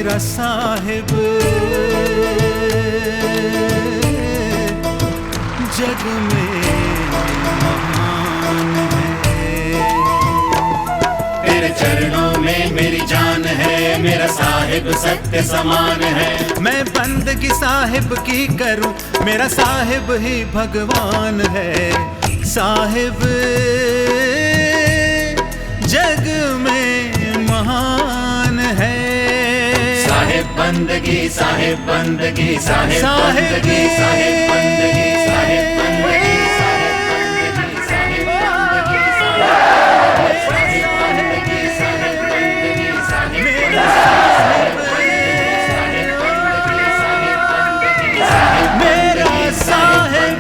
मेरा साहिब जग में महान है। तेरे चरणों में मेरी जान है, मेरा साहिब सत्य समान है। मैं बंदगी साहिब की करूं, मेरा साहिब ही भगवान है। साहिब जग में महान है। साहिब बंदगी, साहिब बंदगी, साहिब बंदगी, साहिब बंदगी, साहिब बंदगी, साहिब बंदगी, साहिब बंदगी, साहिब बंदगी, साहिब बंदगी, साहिब मेरा साहिब।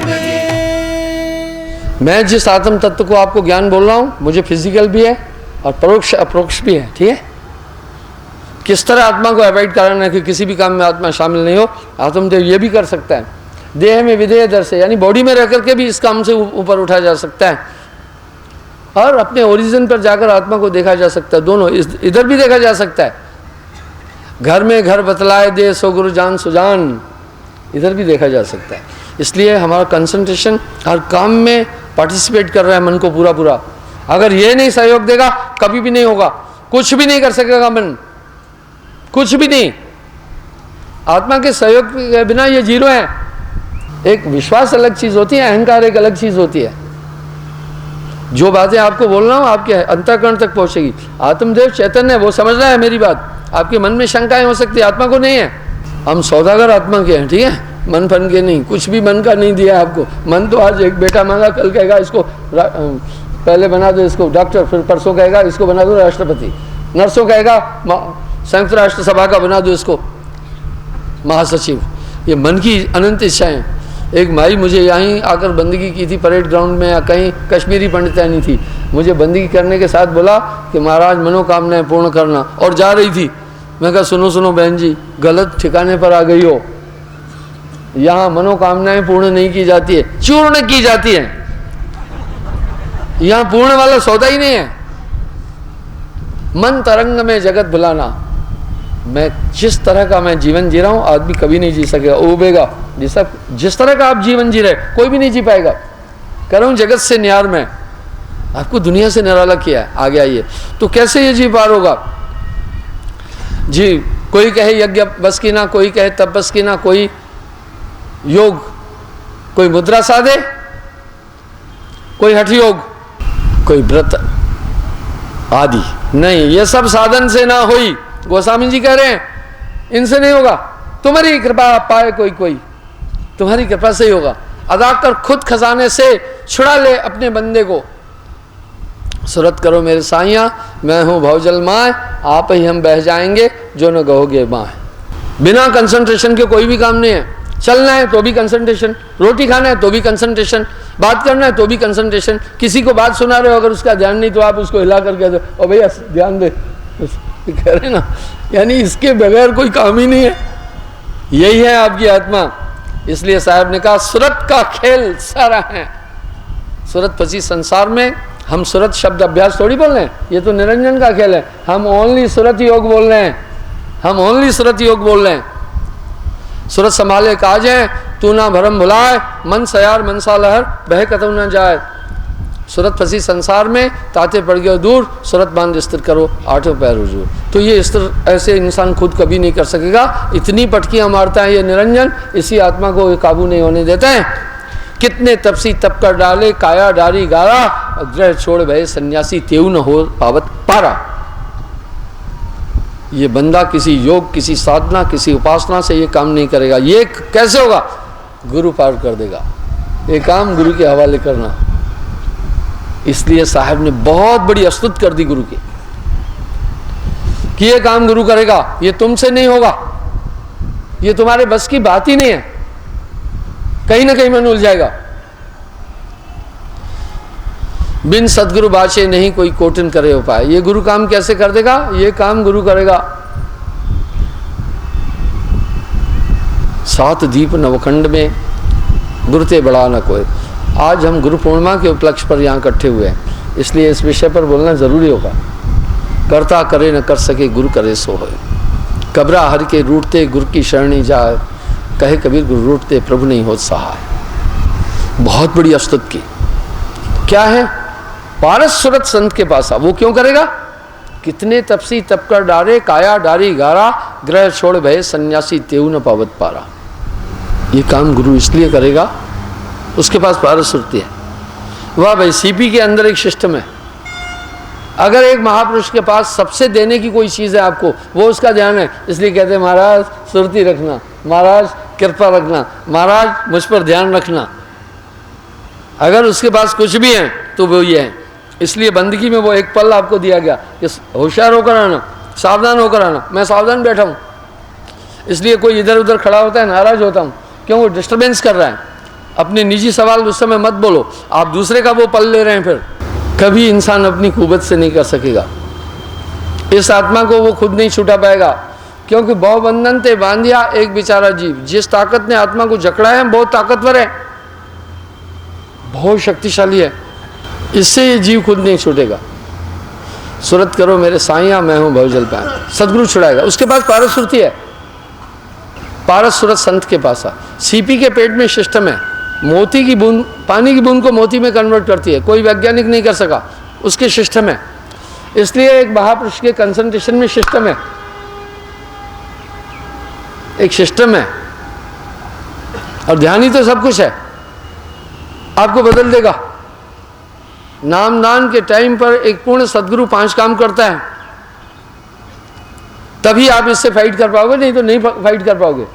मैं जिस आत्म तत्व को आपको ज्ञान बोल रहा हूँ, मुझे फिजिकल भी है और परोक्ष अप्रोक्ष भी है। ठीक है, किस तरह आत्मा को अवॉइड कराना है कि किसी भी काम में आत्मा शामिल नहीं हो। आत्मदेव ये भी कर सकता है, देह में विधेय दर से, यानी बॉडी में रह करके भी इस काम से ऊपर उठा जा सकता है और अपने ओरिजिन पर जाकर आत्मा को देखा जा सकता है। दोनों इधर भी देखा जा सकता है, घर में घर बतलाए दे सो गुरु जान सुजान, इधर भी देखा जा सकता है। इसलिए हमारा कंसंट्रेशन हर काम में पार्टिसिपेट कर रहा है मन को पूरा पूरा। अगर ये नहीं सहयोग देगा कभी भी नहीं होगा, कुछ भी नहीं कर सकेगा मन, कुछ भी नहीं। आत्मा के सहयोग के बिना ये जीरो है। एक विश्वास अलग चीज होती है, अहंकार एक अलग चीज होती है। जो बातें आपको बोल रहा हूं आपके अंतःकरण तक पहुंचेगी। आत्मदेव चैतन्य है, वो समझ रहा है मेरी बात। आपके मन में शंकाएं हो सकती है, आत्मा को नहीं है। हम सौदागर आत्मा के हैं, ठीक है, मन फन के नहीं। कुछ भी मन का नहीं दिया आपको। मन तो आज एक बेटा मांगा, कल कहेगा इसको पहले बना दो इसको डॉक्टर, फिर परसों कहेगा इसको बना दो राष्ट्रपति, नरसों कहेगा संयुक्त राष्ट्र सभा का बना दो इसको महासचिव। ये मन की अनंत इच्छाएं। एक माई मुझे यहीं आकर बंदगी की थी परेड ग्राउंड में, या कहीं कश्मीरी पंडितानी थी, मुझे बंदगी करने के साथ बोला कि महाराज मनोकामनाएं पूर्ण करना, और जा रही थी। मैं कहा सुनो सुनो बहन जी, गलत ठिकाने पर आ गई हो। यहाँ मनोकामनाएं पूर्ण नहीं की जाती है, चूर्ण की जाती है। यहाँ पूर्ण वाला सौदा ही नहीं है। मन तरंग में जगत भुलाना। मैं जिस तरह का मैं जीवन जी रहा हूं आदमी कभी नहीं जी सकेगा, उबेगा। जिस तरह का आप जीवन जी रहे कोई भी नहीं जी पाएगा। कह रहा हूं जगत से न्यार में, आपको दुनिया से निराला किया है, आगे आइए। तो कैसे ये जी पार होगा जी? कोई कहे यज्ञ बस की ना, कोई कहे तप बस की ना, कोई योग, कोई मुद्रा साधे, कोई हठ योग, कोई व्रत आदि। नहीं, ये सब साधन से ना होई। गोस्वामी जी कह रहे हैं इनसे नहीं होगा। तुम्हारी कृपा पाए कोई कोई, तुम्हारी कृपा से ही होगा। अदा कर खुद खजाने से, छुड़ा ले अपने बंदे को। सुरत करो मेरे साइया, मैं हूं भवजल माए, आप ही हम बह जाएंगे जो न गहोगे माए। बिना कंसंट्रेशन के कोई भी काम नहीं है। चलना है तो भी कंसंट्रेशन, रोटी खाना है तो भी कंसंट्रेशन, बात करना है तो भी कंसंट्रेशन। किसी को बात सुना रहे हो, अगर उसका ध्यान नहीं तो आप उसको हिला कर कह दो ओ भैया ध्यान दे, कह रहे ना। यानी इसके बगैर कोई काम ही नहीं है। यही है आपकी आत्मा। इसलिए साहब ने कहा सुरत का खेल सारा है। सुरत फंसी संसार में। हम सुरत शब्द अभ्यास थोड़ी बोल रहे हैं, ये तो निरंजन का खेल है। हम ओनली सुरत योग बोल रहे हैं, हम ओनली सुरत योग बोल रहे हैं। सुरत संभाले काज है, तू ना भरम भुलाए, मन सयार मनसा लहर बह कतऊ न जाए। सुरत फंसी संसार में, ताते पड़ गए दूर, सुरत बांध स्थिर करो आठों पैर हुजूर। तो ये स्थिर ऐसे इंसान खुद कभी नहीं कर सकेगा। इतनी पटकियां मारता है ये निरंजन, इसी आत्मा को काबू नहीं होने देता है। कितने तपसी तप कर डाले, काया डारी गारा, ग्रह छोड़ भय सन्यासी, तेऊ न हो पावत पारा। ये बंदा किसी योग, किसी साधना, किसी उपासना से ये काम नहीं करेगा। ये कैसे होगा? गुरु पार कर देगा। ये काम गुरु के हवाले करना। इसलिए साहब ने बहुत बड़ी अस्तुत कर दी गुरु की कि ये काम गुरु करेगा, ये तुमसे नहीं होगा, ये तुम्हारे बस की बात ही नहीं है। कहीं ना कहीं मन उलझ जाएगा। बिन सदगुरु बाचे नहीं कोई कोटिन करे उपाय। ये गुरु काम कैसे कर देगा? ये काम गुरु करेगा। सात दीप नवखंड में गुरुते बड़ा न कोई। आज हम गुरु पूर्णिमा के उपलक्ष्य पर यहाँ इकट्ठे हुए हैं, इसलिए इस विषय पर बोलना जरूरी होगा। करता करे न कर सके गुरु करे सो होए। कबरा हर के रूठते गुरु की शरणी जाए, कहे कबीर गुरु रूठते प्रभु नहीं होत सहाय। बहुत बड़ी अस्तुत की क्या है, पारस सूरत संत के पास आ। वो क्यों करेगा? कितने तपसी तप कर डारे, काया डारी गारा, ग्रह छोड़ भय सन्यासी तेऊ न पावत पारा। ये काम गुरु इसलिए करेगा, उसके पास पारस सुरती है। वाह भाई, सीपी के अंदर एक सिस्टम है। अगर एक महापुरुष के पास सबसे देने की कोई चीज़ है आपको, वो उसका ध्यान है, इसलिए कहते हैं महाराज सुरती रखना, महाराज कृपा रखना, महाराज मुझ पर ध्यान रखना। अगर उसके पास कुछ भी है तो वो ये है। इसलिए बंदगी में वो एक पल आपको दिया गया कि होशियार होकर आना, सावधान होकर आना। मैं सावधान बैठा हूँ, इसलिए कोई इधर उधर खड़ा होता है नाराज होता हूँ, क्यों? वो डिस्टर्बेंस कर रहा है। अपने निजी सवाल उस समय मत बोलो, आप दूसरे का वो पल ले रहे हैं। फिर कभी इंसान अपनी कुवत से नहीं कर सकेगा। इस आत्मा को वो खुद नहीं छुटा पाएगा, क्योंकि बहु बंधन ते बांधिया एक बेचारा जीव। जिस ताकत ने आत्मा को जकड़ा है बहुत ताकतवर है, बहुत शक्तिशाली है, इससे ये जीव खुद नहीं छूटेगा। सुरत करो मेरे साइया मैं हूँ भवजल पान, सदगुरु छुड़ाएगा। उसके पास पारस सुरती है। पारस सूरत संत के पास आ। सीपी के पेट में सिस्टम है, मोती की बूंद, पानी की बूंद को मोती में कन्वर्ट करती है। कोई वैज्ञानिक नहीं कर सका, उसके सिस्टम है। इसलिए एक महापुरुष के कंसंट्रेशन में सिस्टम है, एक सिस्टम है। और ध्यान ही तो सब कुछ है, आपको बदल देगा। नामदान के टाइम पर एक पूर्ण सदगुरु 5 काम करता है, तभी आप इससे फाइट कर पाओगे, नहीं तो नहीं फाइट कर पाओगे।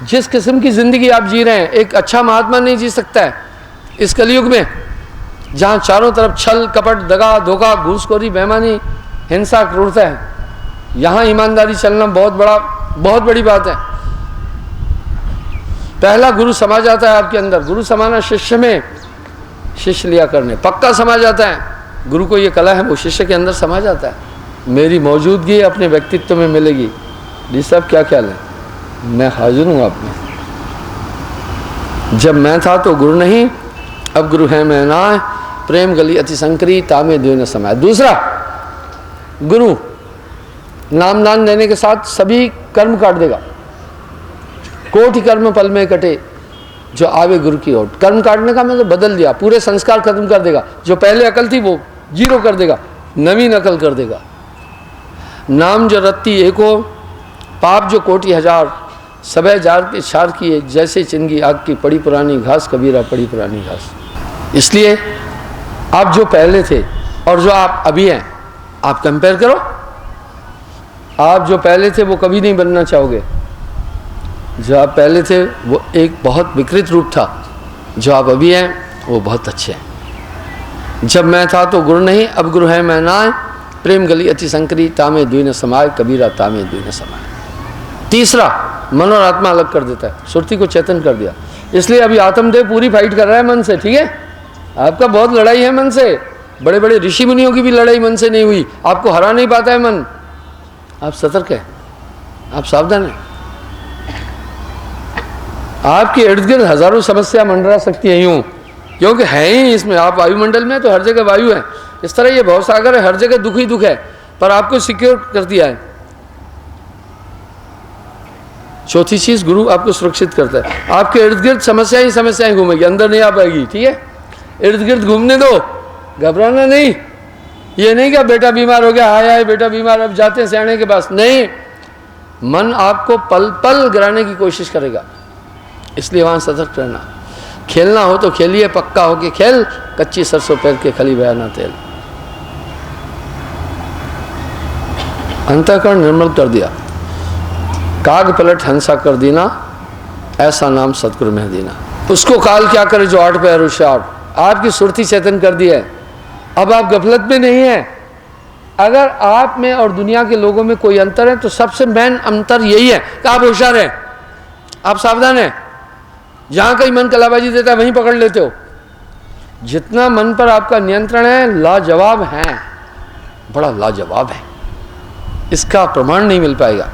जिस किस्म की जिंदगी आप जी रहे हैं, एक अच्छा महात्मा नहीं जी सकता है इस कलयुग में, जहां चारों तरफ छल कपट दगा धोखा घूसखोरी बेईमानी हिंसा क्रूरता है। यहां ईमानदारी चलना बहुत बड़ी बात है। पहला गुरु समा जाता है आपके अंदर। गुरु समाना शिष्य में, शिष्य लिया करने पक्का समा जाता है। गुरु को ये कला है, वो शिष्य के अंदर समा जाता है। मेरी मौजूदगी अपने व्यक्तित्व में मिलेगी। जी साहब क्या ख्याल है? मैं हाजिर हूँ आप में। जब मैं था तो गुरु नहीं, अब गुरु है मैं ना, प्रेम गली अति संकरी तामे द्वे न समाये। दूसरा, गुरु नामदान देने के साथ सभी कर्म काट देगा। कोटि कर्म पल में कटे जो आवे गुरु की ओट। कर्म काटने का मतलब बदल दिया, पूरे संस्कार खत्म कर देगा। जो पहले अकल थी वो जीरो कर देगा, नवीन अकल कर देगा। नाम जो रत्ती एको, पाप जो कोटि हजार, सबे जार के छार किए, जैसे चिंगी आग की पड़ी पुरानी घास, कबीरा पड़ी पुरानी घास। इसलिए आप जो पहले थे और जो आप अभी हैं, आप कंपेयर करो। आप जो पहले थे वो कभी नहीं बनना चाहोगे। जो आप पहले थे वो एक बहुत विकृत रूप था, जो आप अभी हैं वो बहुत अच्छे हैं। जब मैं था तो गुरु नहीं, अब गुरु है मैं ना, प्रेम गली अति संकरी तामे द्वे न समाये, कबीरा तामे द्वे न समाये। तीसरा, मन और आत्मा अलग कर देता है, सुरती को चेतन कर दिया। इसलिए अभी आत्मदेव पूरी फाइट कर रहा है मन से, ठीक है? आपका बहुत लड़ाई है मन से। बड़े बड़े ऋषि मुनियों की भी लड़ाई मन से नहीं हुई, आपको हरा नहीं पाता है मन। आप सतर्क हैं, आप सावधान हैं। आपके इर्द गिर्द हजारों समस्या मंडरा सकती है यूं, क्योंकि है ही इसमें। आप वायुमंडल में तो हर जगह वायु है, इस तरह ये भवसागर है, हर जगह दुख ही दुख है, पर आपको सिक्योर कर दिया है। चौथी चीज, गुरु आपको सुरक्षित करता है। आपके इर्द गिर्द समस्याएं घूमेगी, अंदर नहीं आ पाएगी, ठीक है? इर्द गिर्द घूमने दो, घबराना नहीं। ये नहीं कि बेटा बीमार हो गया, हाय हाय बेटा बीमार, अब जाते हैं सियाने के पास, नहीं। मन आपको पल पल गिराने की कोशिश करेगा, इसलिए वहां सतर्क रहना। खेलना हो तो खेलिए, पक्का हो के खेल, कच्ची सरसों पैर के खली बयाना तेल। अंतःकरण निर्मल कर दिया, काग पलट हंसा कर देना, ऐसा नाम सतगुरु में देना। उसको काल क्या करे जो 8 पैर होशियार। आपकी सुरती चेतन कर दी है, अब आप गफलत में नहीं है। अगर आप में और दुनिया के लोगों में कोई अंतर है तो सबसे मेन अंतर यही है कि आप होशियार हैं, आप सावधान हैं। जहां कहीं मन कलाबाजी देता है वहीं पकड़ लेते हो। जितना मन पर आपका नियंत्रण है, लाजवाब है, बड़ा लाजवाब है, इसका प्रमाण नहीं मिल पाएगा।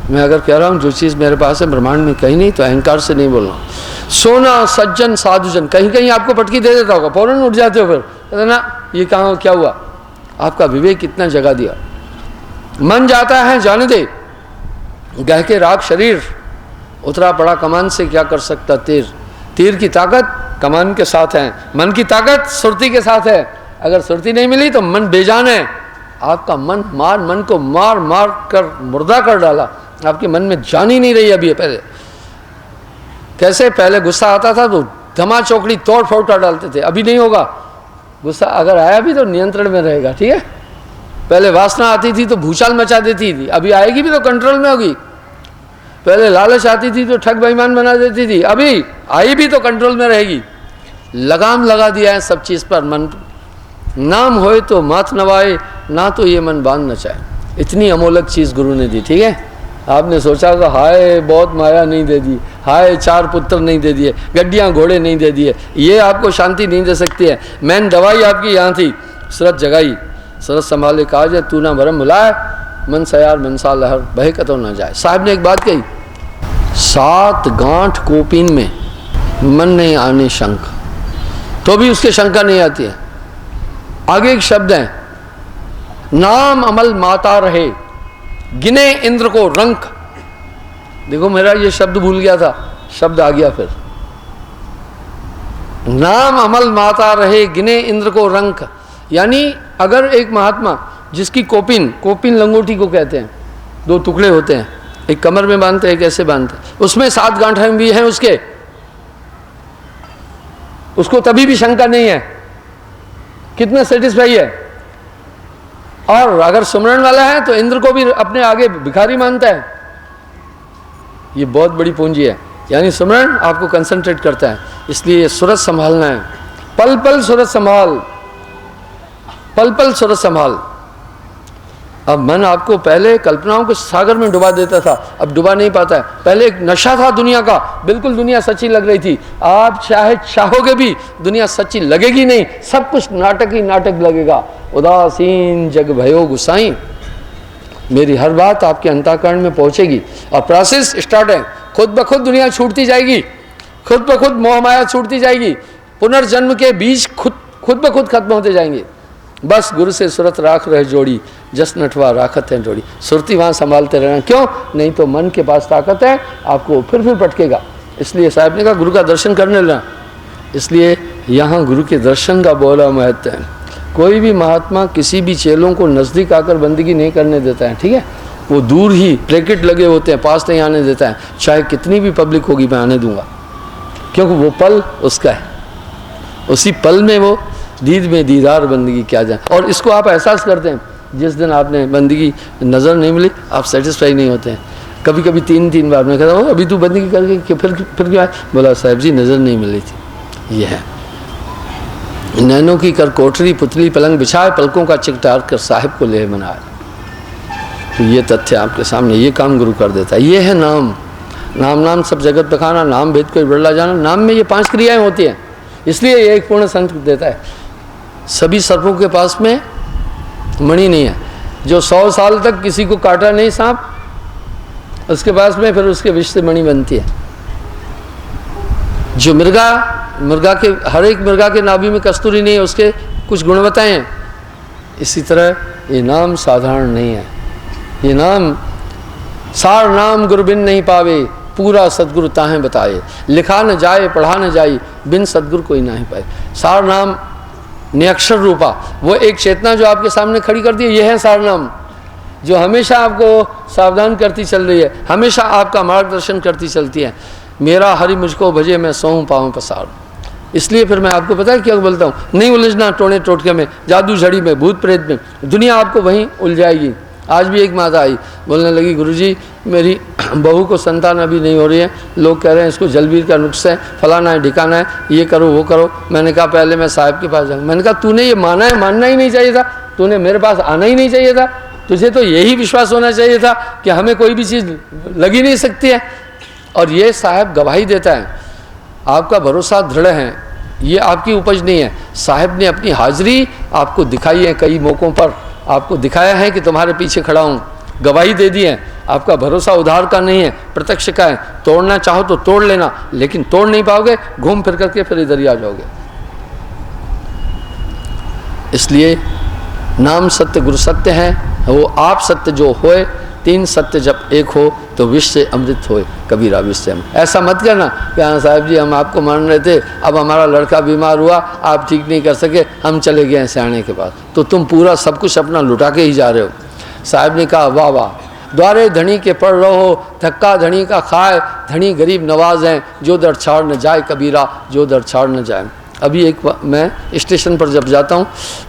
मैं अगर कह रहा हूं जो चीज़ मेरे पास है ब्रह्मांड में कहीं नहीं, तो अहंकार से नहीं बोल रहा हूं। सोना सज्जन साधुजन, कहीं कहीं आपको पटकी दे देता होगा, फौरन उठ जाते हो, फिर कहते ना ये कहाँ क्या हुआ। आपका विवेक कितना जगा दिया। मन जाता है जाने दे, गह के राख शरीर, उतरा पड़ा कमान से क्या कर सकता तीर। तीर की ताकत कमान के साथ है, मन की ताकत सुरती के साथ है। अगर सुरती नहीं मिली तो मन बेजान है। आपका मन को मार मार कर मुर्दा कर डाला, आपके मन में जान ही नहीं रही अभी। पहले कैसे, पहले गुस्सा आता था तो धमा चौकड़ी तोड़ फोड़ कर डालते थे, अभी नहीं होगा। गुस्सा अगर आया भी तो नियंत्रण में रहेगा, ठीक है। पहले वासना आती थी तो भूचाल मचा देती थी, अभी आएगी भी तो कंट्रोल में होगी। पहले लालच आती थी तो ठग बेईमान बना देती थी, अभी आई भी तो कंट्रोल में रहेगी। लगाम लगा दिया है सब चीज़ पर। मन नाम होए तो माथ नवाए, ना तो ये मन बांध नचाए। इतनी अमोलक चीज़ गुरु ने दी, ठीक है। आपने सोचा होगा हाय बहुत माया नहीं दे दी, हाय 4 पुत्र नहीं दे दिए, गड्डियाँ घोड़े नहीं दे दिए, ये आपको शांति नहीं दे सकती है। मैन दवाई आपकी यहाँ थी, सूरत जगाई, सूरत संभाले काज है, तू ना भरम भुलाए, मन सयार मनसा लहर बहे कतो ना जाए। साहब ने एक बात कही, 7 गांठ कोपिन में मन नहीं आने शंख, तो भी उसके शंका नहीं आती है। आगे एक शब्द है, नाम अमल माता रहे, गिने इंद्र को रंक। देखो मेरा ये शब्द भूल गया था, शब्द आ गया फिर। नाम अमल माता रहे, गिने इंद्र को रंक। यानी अगर एक महात्मा जिसकी कोपिन लंगोटी को कहते हैं, 2 टुकड़े होते हैं, एक कमर में बांधते हैं, एक ऐसे बांधते हैं, उसमें 7 गांठें भी हैं उसके, उसको तभी भी शंका नहीं है, कितना सेटिस्फाई है। और अगर सुमरन वाला है तो इंद्र को भी अपने आगे भिखारी मानता है। ये बहुत बड़ी पूंजी है, यानी सुमरन आपको कंसंट्रेट करता है। इसलिए सूरत संभालना है, पल पल सूरत संभाल, पल पल सूरत संभाल। अब मन आपको पहले कल्पनाओं के सागर में डुबा देता था, अब डुबा नहीं पाता है। पहले एक नशा था दुनिया का, बिल्कुल दुनिया सच्ची लग रही थी। आप चाहे चाहोगे भी दुनिया सच्ची लगेगी नहीं, सब कुछ नाटक ही नाटक लगेगा। उदासीन जग भयो गुसाई, मेरी हर बात आपके अंतःकरण में पहुंचेगी। और प्रोसेस स्टार्ट है, खुद ब खुद दुनिया छूटती जाएगी, खुद ब खुद मोह माया छूटती जाएगी, पुनर्जन्म के बीज खुद ब खुद खत्म होते जाएंगे। बस गुरु से सुरत राख रहे जोड़ी, जस नटवा राखत है जोड़ी। सुरती वहाँ संभालते रहना, क्यों? नहीं तो मन के पास ताकत है, आपको फिर पटकेगा। इसलिए साहब ने कहा गुरु का दर्शन करने लेना। इसलिए यहाँ गुरु के दर्शन का बोला महत्व है। कोई भी महात्मा किसी भी चेलों को नज़दीक आकर बंदगी नहीं करने देता है, ठीक है। वो दूर ही ब्रैकेट लगे होते हैं, पास नहीं आने देता है। चाहे कितनी भी पब्लिक होगी मैं आने दूंगा, क्योंकि वो पल उसका है, उसी पल में वो दीद में दीदार बंदगी क्या जाए। और इसको आप एहसास करते हैं, जिस दिन आपने बंदगी नज़र नहीं मिली आप सेटिस्फाई नहीं होते हैं। कभी कभी 3-3 बार मैं कहता हूँ अभी तू बंदगी करके फिर क्यों आए? बोला साहब जी नज़र नहीं मिली थी। ये है नैनों की कर कोठरी पुतली पलंग बिछाए, पलकों का चिकटार कर साहिब को ले बनाए। तो ये तथ्य आपके सामने, ये काम गुरु कर देता है। ये है नाम, नाम नाम सब जगत बखाना, नाम भेद कोई बिरला जाना। नाम में ये 5 क्रियाएं होती हैं, इसलिए ये एक पूर्ण संत देता है। सभी सर्पों के पास में मणि नहीं है। जो 100 साल तक किसी को काटा नहीं सांप, उसके पास में फिर उसके विष से मणि बनती है। जो मृगा के हर एक मृगा के नाभि में कस्तूरी नहीं है, उसके कुछ गुणवत्ताएं हैं। इसी तरह ये नाम साधारण नहीं है। ये नाम सार नाम गुरु बिन नहीं पावे, पूरा सदगुरु ताहें बताए। लिखा न जाए पढ़ा न जाए, बिन सदगुरु कोई ना ही पाए। सार नाम निअक्षर रूपा, वो एक चेतना जो आपके सामने खड़ी कर दी है, ये है सार नाम, जो हमेशा आपको सावधान करती चल रही है, हमेशा आपका मार्गदर्शन करती चलती है। मेरा हरि मुझको भजे मैं सोऊं पाऊँ पसार। इसलिए फिर मैं आपको पता है क्या बोलता हूँ, नहीं उलझना टोने टोटके में, जादू झड़ी में, भूत प्रेत में, दुनिया आपको वहीं उलझाएगी। आज भी एक माता आई, बोलने लगी गुरुजी मेरी बहू को संतान अभी नहीं हो रही है, लोग कह रहे हैं इसको जलबीर का नुस्खा है, फलाना है ढिकाना है, ये करो वो करो। मैंने कहा पहले मैं साहब के पास जाऊँ। मैंने कहा तूने ये माना है, मानना ही नहीं चाहिए था, तूने मेरे पास आना ही नहीं चाहिए था। तुझे तो यही विश्वास होना चाहिए था कि हमें कोई भी चीज़ लगी नहीं सकती है। और ये साहब गवाही देता है, आपका भरोसा दृढ़ है, ये आपकी उपज नहीं है। साहब ने अपनी हाजिरी आपको दिखाई है, कई मौक़ों पर आपको दिखाया है कि तुम्हारे पीछे खड़ा हूँ, गवाही दे दी है। आपका भरोसा उधार का नहीं है, प्रत्यक्ष का है। तोड़ना चाहो तो तोड़ लेना, लेकिन तोड़ नहीं पाओगे, घूम फिर करके फिर इधर ही आ जाओगे। इसलिए नाम सत्य गुरु सत्य है, वो आप सत्य जो होए तीन सत्य जब एक हो तो विष से अमृत होए, कबीरा विष से अमृत। ऐसा मत करना कि हाँ साहब जी हम आपको मान रहे थे, अब हमारा लड़का बीमार हुआ, आप ठीक नहीं कर सके, हम चले गए हैं सियाने के पास, तो तुम पूरा सब कुछ अपना लुटा के ही जा रहे हो। साहब ने कहा वाह वाह, द्वारे धनी के पढ़ रहो, धक्का धनी का खाए, धनी गरीब नवाज हैं, जो दर छाड़ न जाए कबीरा, जो दर छाड़ न जाए। अभी एक मैं स्टेशन पर जब जाता हूँ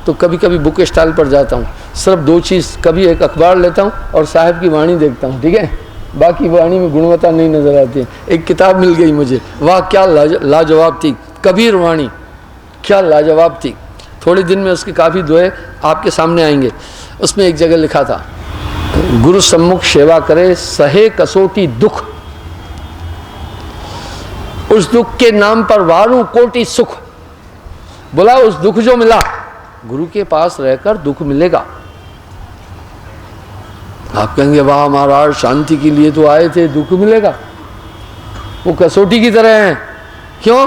तो कभी कभी बुक स्टॉल पर जाता हूँ, सिर्फ दो चीज़, कभी एक अखबार लेता हूँ और साहब की वाणी देखता हूँ, ठीक है, बाकी वाणी में गुणवत्ता नहीं नज़र आती है। एक किताब मिल गई मुझे, वाह क्या लाजवाब थी, कबीर वाणी, क्या लाजवाब थी। थोड़े दिन में उसके काफ़ी दोहे आपके सामने आएंगे। उसमें एक जगह लिखा था, गुरु सम्मुख सेवा करे सहे कसोटी दुख, उस दुख के नाम पर वारूं कोटि सुख। बोला उस दुख जो मिला, गुरु के पास रहकर दुख मिलेगा। आप कहेंगे वाह महाराज शांति के लिए तो आए थे, दुख मिलेगा। वो कसौटी की तरह है। क्यों?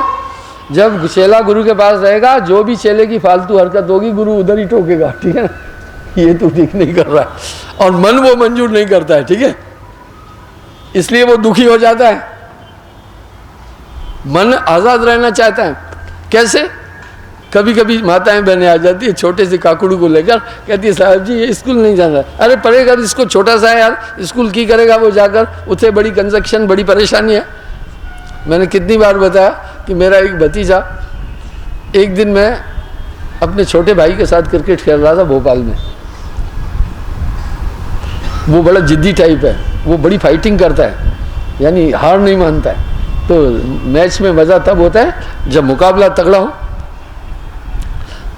जब चेला गुरु के पास रहेगा, जो भी चेले की फालतू हरकत होगी गुरु उधर ही टोकेगा, ठीक है, ये तो ठीक नहीं कर रहा है, और मन वो मंजूर नहीं करता है, ठीक है, इसलिए वो दुखी हो जाता है। मन आजाद रहना चाहता है। कैसे? कभी कभी माताएं बहनें आ जाती है छोटे से काकुड़ू को लेकर, कहती है साहब जी ये स्कूल नहीं जाना। अरे पढ़ेगा इसको, छोटा सा है यार, स्कूल की करेगा वो जाकर, उसे बड़ी कंजक्शन, बड़ी परेशानी है। मैंने कितनी बार बताया कि मेरा एक भतीजा, एक दिन मैं अपने छोटे भाई के साथ क्रिकेट खेल रहा था भोपाल में। वो बड़ा जिद्दी टाइप है, वो बड़ी फाइटिंग करता है, यानी हार नहीं मानता है। तो मैच में मज़ा तब होता है जब मुकाबला तगड़ा हो।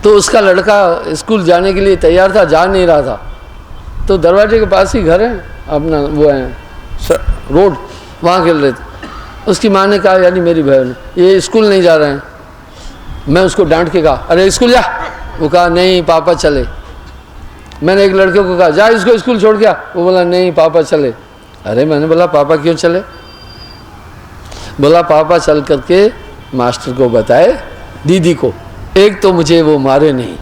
तो उसका लड़का स्कूल जाने के लिए तैयार था, जा नहीं रहा था, तो दरवाजे के पास ही घर है अपना, वो है रोड, वहाँ खेल रहे थे। उसकी माँ ने कहा, यानी मेरी बहन, ये स्कूल नहीं जा रहे हैं। मैं उसको डांट के कहा अरे स्कूल जा। वो कहा नहीं पापा चले। मैंने एक लड़के को कहा जा इसको स्कूल छोड़ गया। वो बोला नहीं पापा चले। अरे मैंने बोला पापा क्यों चले? बोला पापा चल करके मास्टर को बताए, दीदी को, एक तो मुझे वो मारे नहीं,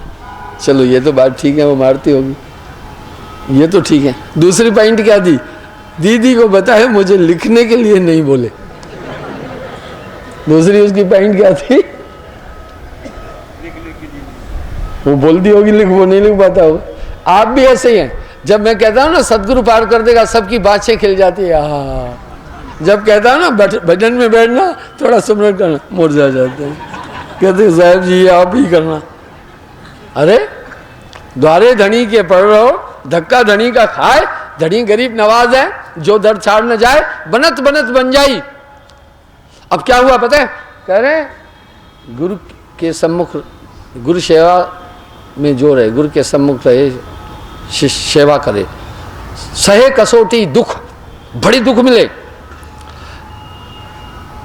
चलो ये तो बात ठीक है, वो मारती होगी, ये तो ठीक है। दूसरी पॉइंट क्या थी? दीदी को बताए मुझे लिखने के लिए नहीं बोले। दूसरी उसकी पॉइंट क्या थी? वो बोलती होगी लिख, वो नहीं लिख पाता होगा। आप भी ऐसे ही हैं। जब मैं कहता हूँ ना सदगुरु पार कर देगा, सबकी बातें खिल जाती है। हाँ, जब कहता हूँ ना भजन में बैठना, थोड़ा सुमरन करना, मुरझा जाते हैं, कहते हैं साहब जी आप ही करना। अरे द्वारे धनी के पढ़ रहो, धक्का धनी का खाए, धनी गरीब नवाज है, जो दर छाड़ न जाए, बनत बनत बन जाई। अब क्या हुआ पता है? कह रहे गुरु के सम्मुख, गुरु सेवा में जो रहे, गुरु के सम्मुख रहे, सेवा करे, सहे कसौटी दुख, बड़ी दुख मिले,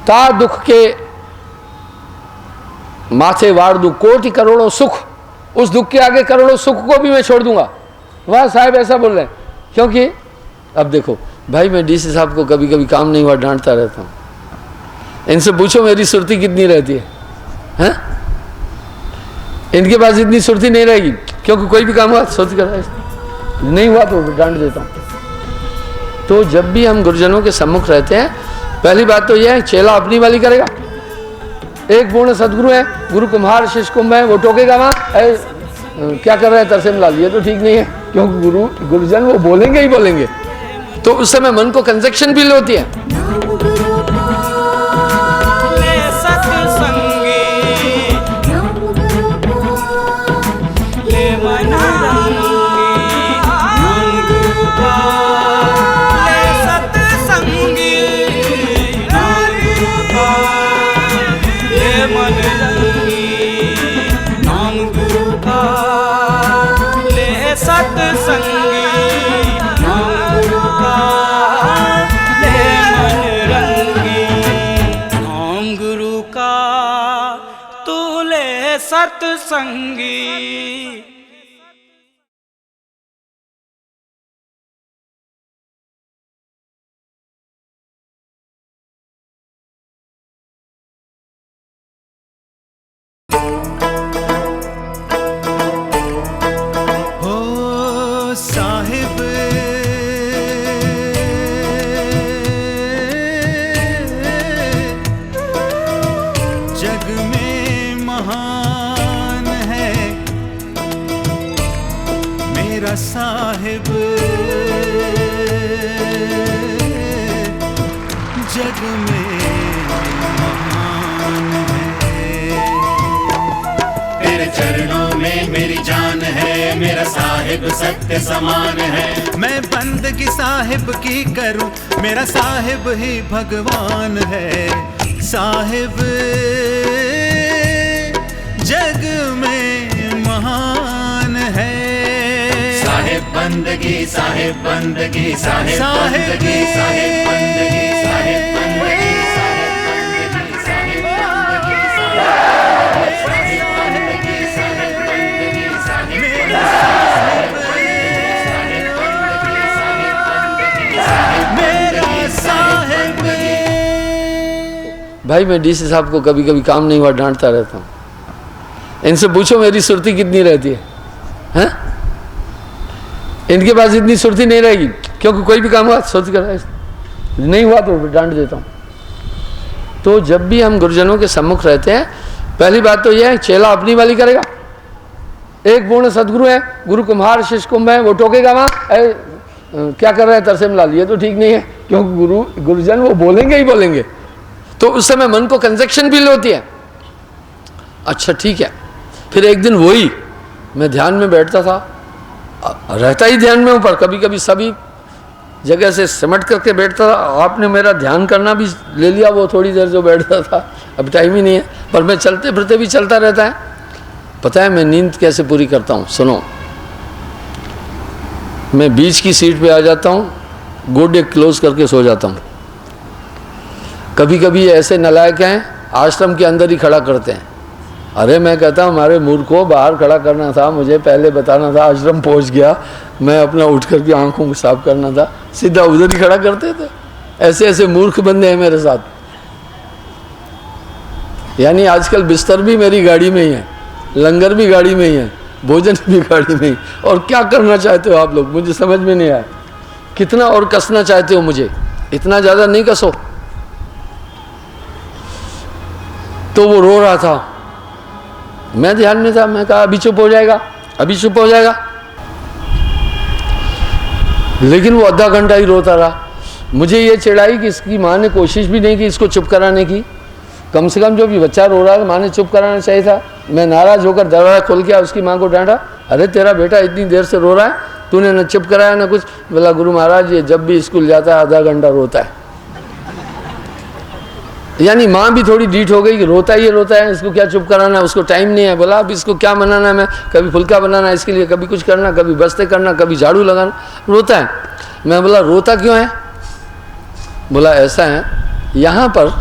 ता दुख के माथे वार दू कोटि करोड़ों सुख, उस दुख के आगे करोड़ों सुख को भी मैं छोड़ दूंगा। वाह साहब ऐसा बोल रहे हैं। क्योंकि अब देखो भाई, मैं डीसी साहब को कभी कभी काम नहीं हुआ डांटता रहता हूँ। इनसे पूछो मेरी सुर्ती कितनी रहती है, हैं? इनके पास इतनी सुर्ती नहीं रहेगी, क्योंकि कोई भी काम हुआ सोच कर, नहीं हुआ तो डांट देता हूँ। तो जब भी हम गुरुजनों के सम्मुख रहते हैं, पहली बात तो यह है चेला अपनी वाली करेगा। एक पूर्ण सदगुरु है, गुरु कुम्हार शिष्य कुंभ है, वो टोकेगा वहाँ क्या कर रहे हैं तरसेम लाल, ये तो ठीक नहीं है, क्योंकि गुरुजन वो बोलेंगे ही बोलेंगे। तो उस समय मन को कंजक्शन फील होती है। सत्संगी हो साहिब जग में महान है। तेरे चरणों में मेरी जान है, मेरा साहिब सत्य समान है। मैं बंदगी साहिब की करूं, मेरा साहिब ही भगवान है। साहिब जग में महान है। साहिब बंदगी, साहिब बंदगी, साहिब साहिब बंदगी, साहिब बंदगी, साहिब बंदगी, साहिब बंदगी, साहिब बंदगी, साहिब बंदगी, साहिब मेरा साहिब। भाई मैं डीसी साहब को कभी कभी काम नहीं हुआ डांटता रहता हूँ। इनसे पूछो मेरी सुर्ती कितनी रहती है, हैं? इनके पास इतनी सुर्ती नहीं रहेगी, क्योंकि कोई भी काम हुआ सुर्ती कर नहीं हुआ तो डांट देता हूँ। तो जब भी हम गुरुजनों के सम्मुख रहते हैं, पहली बात तो यह है चेला अपनी वाली करेगा। एक पूर्ण सदगुरु है, गुरु कुम्हार शिष्य कुंभ है, वो टोकेगा वहाँ क्या कर रहा है तरसेम लाल, ये तो ठीक नहीं है, क्योंकि गुरुजन वो बोलेंगे ही बोलेंगे। तो उस समय मन को कंजक्शन फील होती है। अच्छा ठीक है। फिर एक दिन वही मैं ध्यान में बैठता था, रहता ही ध्यान में ऊपर, कभी कभी सभी जगह से सिमट करके बैठता था। आपने मेरा ध्यान करना भी ले लिया, वो थोड़ी देर जो बैठता था, अब टाइम ही नहीं है, पर मैं चलते फिरते भी चलता रहता है। पता है मैं नींद कैसे पूरी करता हूँ? सुनो, मैं बीच की सीट पे आ जाता हूँ, गोडे क्लोज करके सो जाता हूँ। कभी कभी ऐसे नालायक हैं आश्रम के अंदर ही खड़ा करते हैं। अरे मैं कहता हूँ हमारे मूर्खों, बाहर खड़ा करना था, मुझे पहले बताना था, आश्रम पहुँच गया, मैं अपना उठ करके आंखों को साफ करना था, सीधा उधर ही खड़ा करते थे। ऐसे ऐसे मूर्ख बंदे हैं मेरे साथ। यानी आजकल बिस्तर भी मेरी गाड़ी में ही है, लंगर भी गाड़ी में ही है, भोजन भी गाड़ी में ही। और क्या करना चाहते हो आप लोग, मुझे समझ में नहीं आया। कितना और कसना चाहते हो मुझे? इतना ज़्यादा नहीं कसो। तो वो रो रहा था, मैं ध्यान में था, मैं कहा अभी चुप हो जाएगा, अभी चुप हो जाएगा। लेकिन वो आधा घंटा ही रोता रहा। मुझे ये चिढ़ाई कि इसकी माँ ने कोशिश भी नहीं की इसको चुप कराने की। कम से कम जो भी बच्चा रो रहा था माँ ने चुप कराना चाहिए था। मैं नाराज होकर दरवाजा खोल के उसकी माँ को डांटा, अरे तेरा बेटा इतनी देर से रो रहा है, तूने न चुप कराया न कुछ। बोला गुरु महाराज ये जब भी स्कूल जाता है आधा घंटा रोता है। यानी माँ भी थोड़ी डीठ हो गई कि रोता ही है, इसको क्या चुप कराना है, उसको टाइम नहीं है। बोला अब इसको क्या बनाना है, मैं कभी फुल्का बनाना है इसके लिए, कभी कुछ करना, कभी बस्ते करना, कभी झाड़ू लगाना, रोता है। मैं बोला रोता क्यों है? बोला ऐसा है, यहाँ पर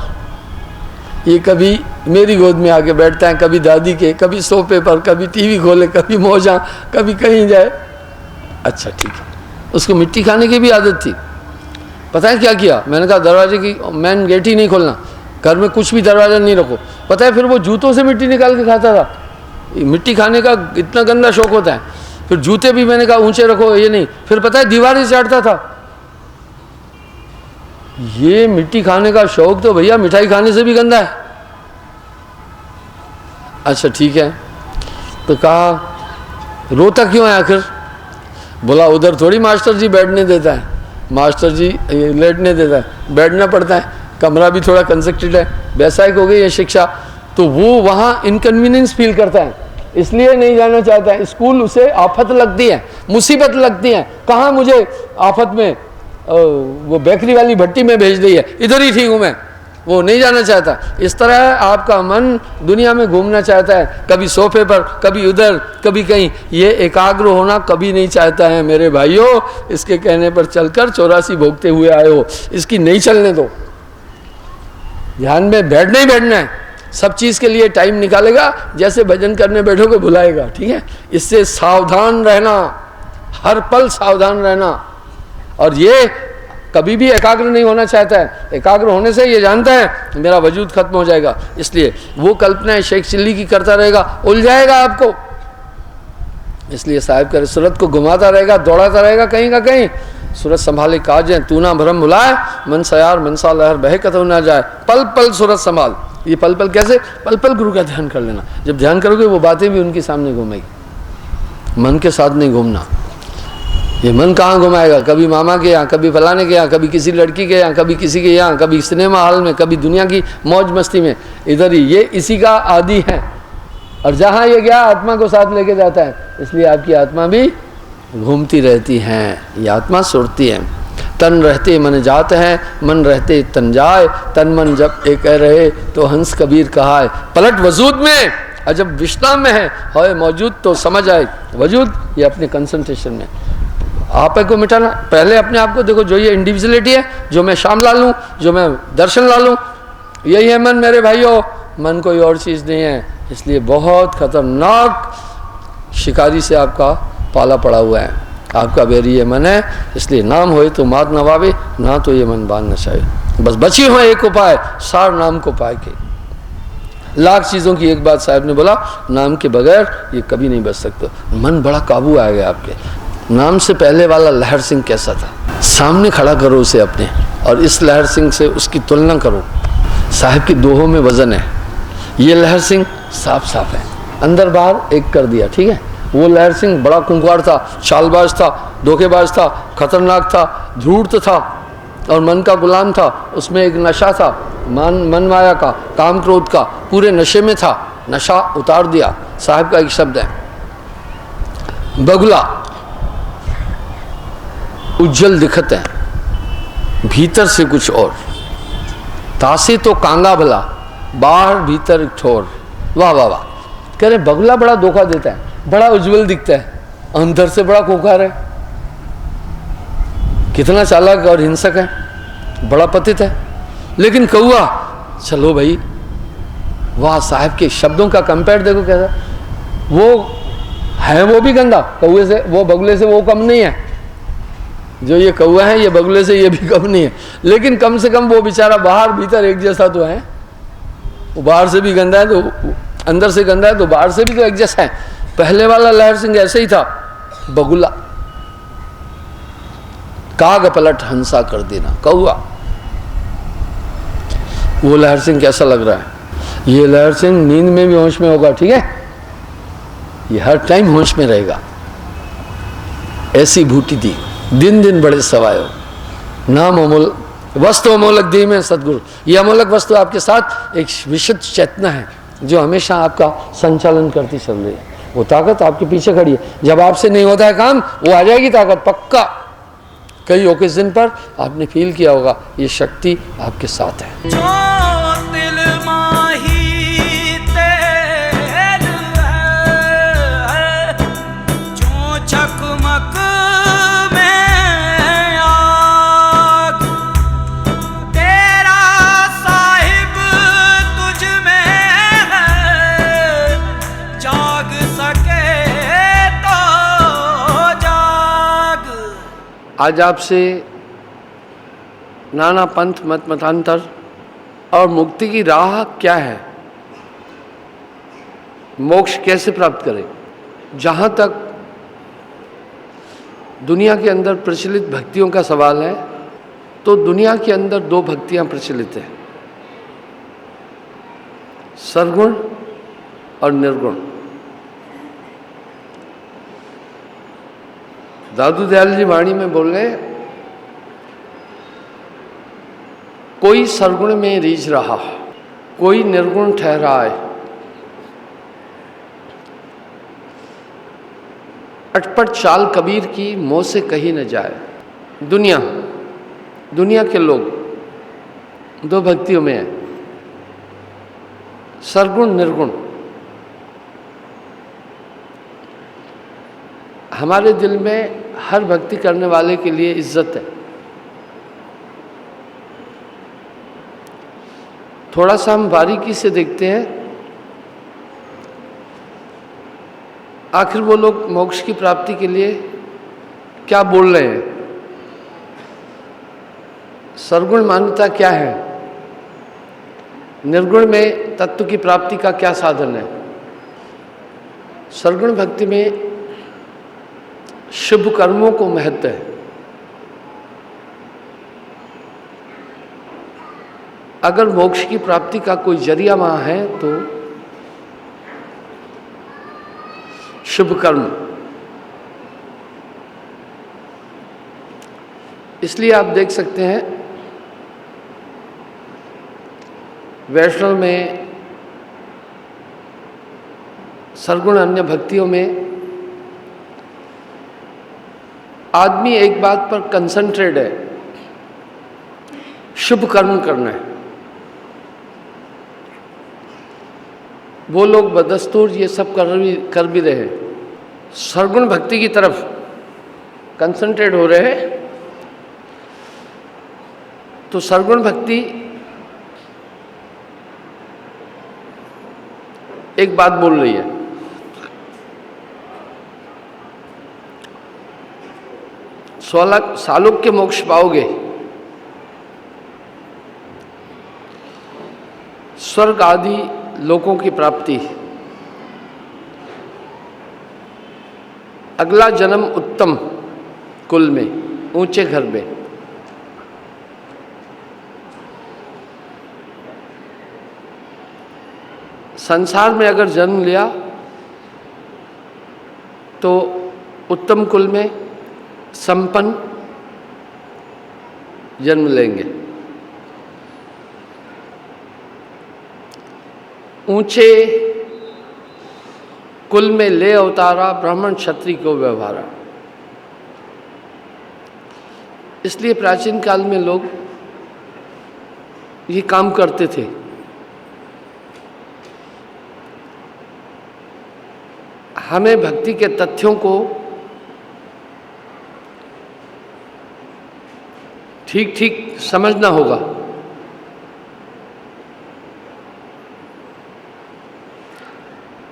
ये कभी मेरी गोद में आके बैठता है, कभी दादी के, कभी सोफे पर, कभी टीवी खोले, कभी मौजा, कभी कहीं जाए। अच्छा ठीक है। उसको मिट्टी खाने की भी आदत थी। पता है क्या किया? मैंने कहा दरवाजे की मेन गेट ही नहीं खोलना, घर में कुछ भी दरवाज़ा नहीं रखो। पता है फिर वो जूतों से मिट्टी निकाल के खाता था। मिट्टी खाने का इतना गंदा शौक होता है। फिर जूते भी मैंने कहा ऊंचे रखो, ये नहीं। फिर पता है दीवार ही चाटता था। ये मिट्टी खाने का शौक तो भैया मिठाई खाने से भी गंदा है। अच्छा ठीक है। तो कहा रोता क्यों है आखिर? बोला उधर थोड़ी मास्टर जी बैठने देता है, मास्टर जी लेटने देता है, बैठना पड़ता है, कमरा भी थोड़ा कंस्ट्रक्टेड है, वैसायिक हो गई है शिक्षा, तो वो वहाँ इनकन्वीनियंस फील करता है, इसलिए नहीं जाना चाहता है। स्कूल उसे आफत लगती है, मुसीबत लगती है। कहाँ मुझे आफत में वो बेकरी वाली भट्टी में भेज दी है, इधर ही ठीक हूँ मैं, वो नहीं जाना चाहता। इस तरह आपका मन दुनिया में घूमना चाहता है, कभी सोफे पर, कभी उधर, कभी कहीं। ये एकाग्र होना कभी नहीं चाहता है मेरे भाइयों। इसके कहने पर चलकर 84 भोगते हुए आए हो, इसकी नहीं चलने दो। ध्यान में बैठना ही बैठना है, सब चीज़ के लिए टाइम निकालेगा, जैसे भजन करने बैठोगे बुलाएगा, ठीक है। इससे सावधान रहना, हर पल सावधान रहना। और ये कभी भी एकाग्र नहीं होना चाहता है। एकाग्र होने से ये जानता है मेरा वजूद खत्म हो जाएगा, इसलिए वो कल्पनाएं शेख चिल्ली की करता रहेगा, उलझाएगा आपको। इसलिए साहिब करे सूरत को घुमाता रहेगा, दौड़ाता रहेगा कहीं का कहीं। सूरत संभाले काजें तू ना भरम बुलाए, मन सयार मनसा लहर बह कतौ ना जाए। पल पल सूरत संभाल। ये पल पल कैसे? पल पल गुरु का ध्यान कर लेना। जब ध्यान करोगे वो बातें भी उनके सामने घूमेगी, मन के साथ नहीं घूमना। ये मन कहाँ घुमाएगा, कभी मामा के यहाँ, कभी फलाने के यहाँ, कभी किसी लड़की के यहाँ, कभी किसी के यहाँ, कभी सिनेमा हॉल में, कभी दुनिया की मौज मस्ती में, इधर ही ये इसी का आदी है। और जहाँ ये गया आत्मा को साथ लेके जाता है, इसलिए आपकी आत्मा भी घूमती रहती हैं, ये आत्मा सुरती है। तन रहते मन जात है, मन रहते तन जाए, तन मन जब एक रहे तो हंस कबीर कहाए। पलट वजूद में और जब विश्राम में है मौजूद तो समझ आए वजूद, ये अपने कंसंट्रेशन में आप को मिटाना। पहले अपने आप को देखो, जो ये इंडिविजुअलिटी है, जो मैं श्याम लाल हूँ, जो मैं दर्शन लाल हूँ, यही है मन मेरे भाइयों, मन कोई और चीज़ नहीं है। इसलिए बहुत खतरनाक शिकारी से आपका पाला पड़ा हुआ है, आपका बेरी ये मन है। इसलिए नाम होए तो मात नवावे, ना तो ये मन बांध नचाए। बस बची हो एक उपाय, सार नाम को पाए के। लाख चीज़ों की एक बात साहब ने बोला, नाम के बगैर ये कभी नहीं बच सकते। मन बड़ा काबू आ गया आपके। नाम से पहले वाला लहर सिंह कैसा था, सामने खड़ा करो उसे अपने, और इस लहर सिंह से उसकी तुलना करो। साहब की दोहों में वजन है। ये लहर सिंह साफ साफ है, अंदर बाहर एक कर दिया, ठीक है। वो लहर सिंह बड़ा कुंकवार था, चालबाज था, धोखेबाज था, खतरनाक था, धूर्त था और मन का गुलाम था। उसमें एक नशा था, मन माया का, काम क्रोध का, पूरे नशे में था। नशा उतार दिया। साहब का एक शब्द है बगुला, उज्जवल दिखत है, भीतर से कुछ और। तासे तो कांगा भला, बाहर भीतर एक ठोर। वाह वाह वाह। कह रहे बगुला बड़ा धोखा देता है, बड़ा उज्जवल दिखता है, अंदर से बड़ा खोखार है, कितना चालाक और हिंसक है, बड़ा पतित है। लेकिन कौआ, चलो भाई, वाह। साहब के शब्दों का कंपेयर देखो कैसा। वो है वो भी गंदा, कौए से, वो बगुले से वो कम नहीं है। जो ये कौआ है ये बगुले से ये भी कम नहीं है, लेकिन कम से कम वो बेचारा बाहर भीतर एक जैसा तो है। वो बाहर से भी गंदा है तो अंदर से गंदा है, तो बाहर से भी तो एक जैसा है। पहले वाला लहर सिंह ऐसे ही था, बगुला, काग पलट हंसा कर देना, कौआ। वो लहर सिंह कैसा लग रहा है? ये लहर सिंह नींद में भी होश में होगा, ठीक है। ये हर टाइम होश में रहेगा। ऐसी भूटी थी, दिन दिन बड़े सवायो, नाम अमोल वस्तु अमोलक दी में सदगुरु। ये अमोलक वस्तु आपके साथ एक विशुद्ध चेतना है जो हमेशा आपका संचालन करती चल रही है। वो ताकत आपके पीछे खड़ी है। जब आपसे नहीं होता है काम, वो आ जाएगी ताकत, पक्का। कई ओकेजन पर आपने फील किया होगा ये शक्ति आपके साथ है। जो दिल माही तेल है, जो चकमक में आग, तेरा साहिब तुझ में है, जाग सके तो जाग। आज आपसे नाना पंथ मत मतांतर और मुक्ति की राह क्या है, मोक्ष कैसे प्राप्त करें, जहाँ तक दुनिया के अंदर प्रचलित भक्तियों का सवाल है, तो दुनिया के अंदर दो भक्तियाँ प्रचलित हैं, सरगुण और निर्गुण। दादू दयाल जी वाणी में बोल रहे, कोई सरगुण में रीझ रहा, कोई निर्गुण ठहराए, अटपट चाल कबीर की मुँह से कही न जाए। दुनिया के लोग दो भक्तियों में है, सरगुण निर्गुण। हमारे दिल में हर भक्ति करने वाले के लिए इज्जत है। थोड़ा सा हम बारीकी से देखते हैं, आखिर वो लोग मोक्ष की प्राप्ति के लिए क्या बोल रहे हैं, सरगुण मान्यता क्या है, निर्गुण में तत्व की प्राप्ति का क्या साधन है। सरगुण भक्ति में शुभ कर्मों को महत्व है। अगर मोक्ष की प्राप्ति का कोई जरिया वहाँ है तो शुभ कर्म। इसलिए आप देख सकते हैं वैष्णव में, सरगुण अन्य भक्तियों में आदमी एक बात पर कंसंट्रेट है, शुभ कर्म करना है। वो लोग बदस्तूर ये सब कर भी रहे हैं, सरगुण भक्ति की तरफ कंसंट्रेट हो रहे हैं। तो सरगुण भक्ति एक बात बोल रही है, सालोक्य मोक्ष पाओगे, स्वर्ग आदि लोकों की प्राप्ति, अगला जन्म उत्तम कुल में, ऊंचे घर में। संसार में अगर जन्म लिया तो उत्तम कुल में संपन्न जन्म लेंगे, ऊंचे कुल में ले अवतारा, ब्राह्मण क्षत्रिय को व्यवहारा। इसलिए प्राचीन काल में लोग ये काम करते थे। हमें भक्ति के तथ्यों को ठीक ठीक समझना होगा।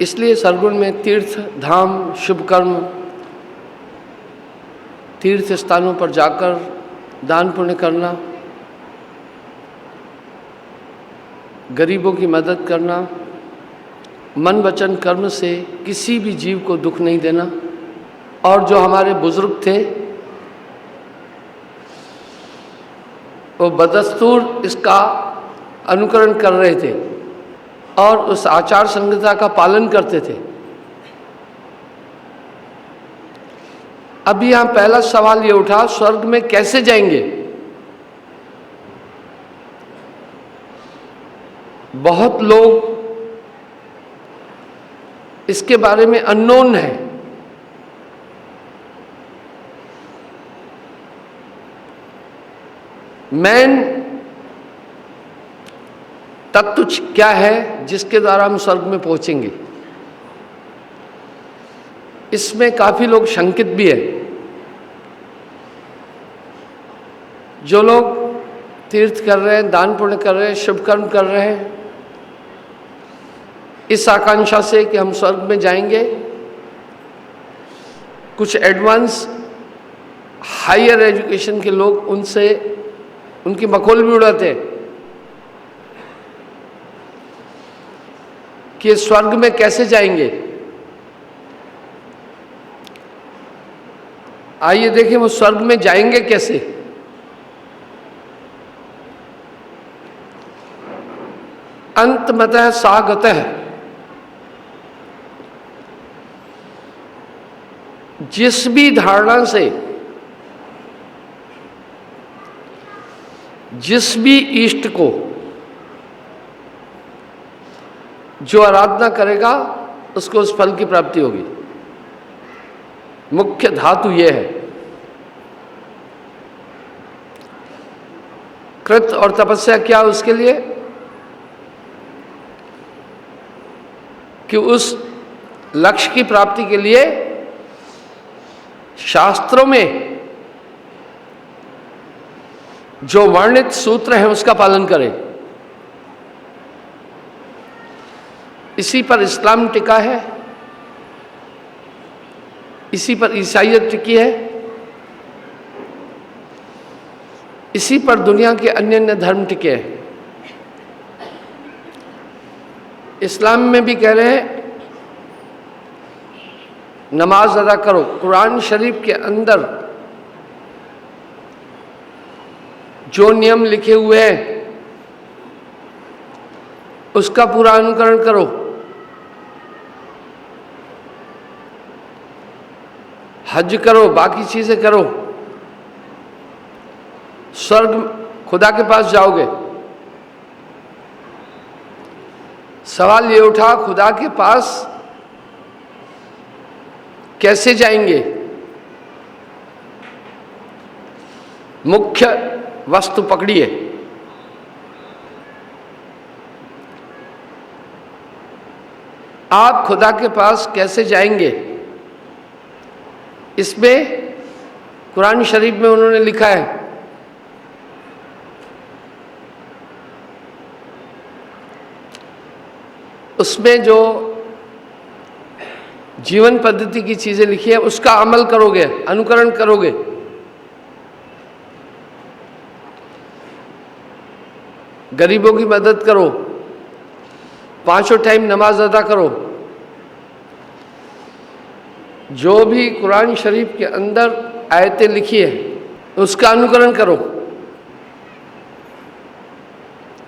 इसलिए सरगुण में तीर्थ धाम, शुभ कर्म, तीर्थ स्थानों पर जाकर दान पुण्य करना, गरीबों की मदद करना, मन वचन कर्म से किसी भी जीव को दुख नहीं देना। और जो हमारे बुजुर्ग थे वो बदस्तूर इसका अनुकरण कर रहे थे और उस आचार संहिता का पालन करते थे। अभी यहाँ पहला सवाल ये उठा, स्वर्ग में कैसे जाएंगे? बहुत लोग इसके बारे में अननोन है। मेन तत्व क्या है जिसके द्वारा हम स्वर्ग में पहुंचेंगे? इसमें काफी लोग शंकित भी है। जो लोग तीर्थ कर रहे हैं, दान पुण्य कर रहे हैं, शुभ कर्म कर रहे हैं, इस आकांक्षा से कि हम स्वर्ग में जाएंगे, कुछ एडवांस हायर एजुकेशन के लोग उनसे उनकी मखौल भी उड़ाते हैं कि स्वर्ग में कैसे जाएंगे। आइए देखें वो स्वर्ग में जाएंगे कैसे। अंतमतः सागतः, जिस भी धारणा से, जिस भी इष्ट को जो आराधना करेगा उसको उस फल की प्राप्ति होगी। मुख्य धातु यह है। कृत और तपस्या क्या उसके लिए कि उस लक्ष्य की प्राप्ति के लिए शास्त्रों में जो वर्णित सूत्र है उसका पालन करें। इसी पर इस्लाम टिका है, इसी पर ईसाईयत टिकी है, इसी पर दुनिया के अन्य अन्य धर्म टिके हैं। इस्लाम में भी कह रहे हैं नमाज अदा करो। कुरान शरीफ के अंदर जो नियम लिखे हुए हैं उसका पूरा अनुकरण करो। हज करो, बाकी चीजें करो। स्वर्ग खुदा के पास जाओगे। सवाल ये उठा, खुदा के पास कैसे जाएंगे? मुख्य वस्तु पकड़िए। आप खुदा के पास कैसे जाएंगे? इसमें कुरान शरीफ में उन्होंने लिखा है, उसमें जो जीवन पद्धति की चीजें लिखी है उसका अमल करोगे, अनुकरण करोगे, गरीबों की मदद करो, 5 टाइम नमाज अदा करो, जो भी कुरान शरीफ के अंदर आयतें लिखी है उसका अनुकरण करो।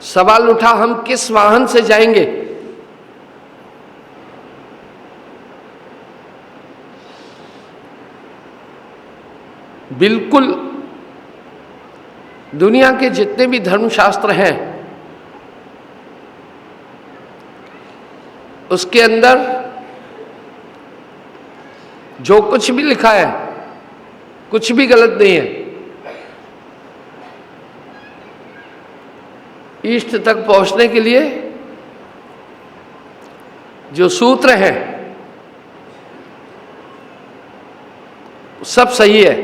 सवाल उठा, हम किस वाहन से जाएंगे? बिल्कुल दुनिया के जितने भी धर्मशास्त्र हैं उसके अंदर जो कुछ भी लिखा है कुछ भी गलत नहीं है। इष्ट तक पहुंचने के लिए जो सूत्र हैं सब सही है,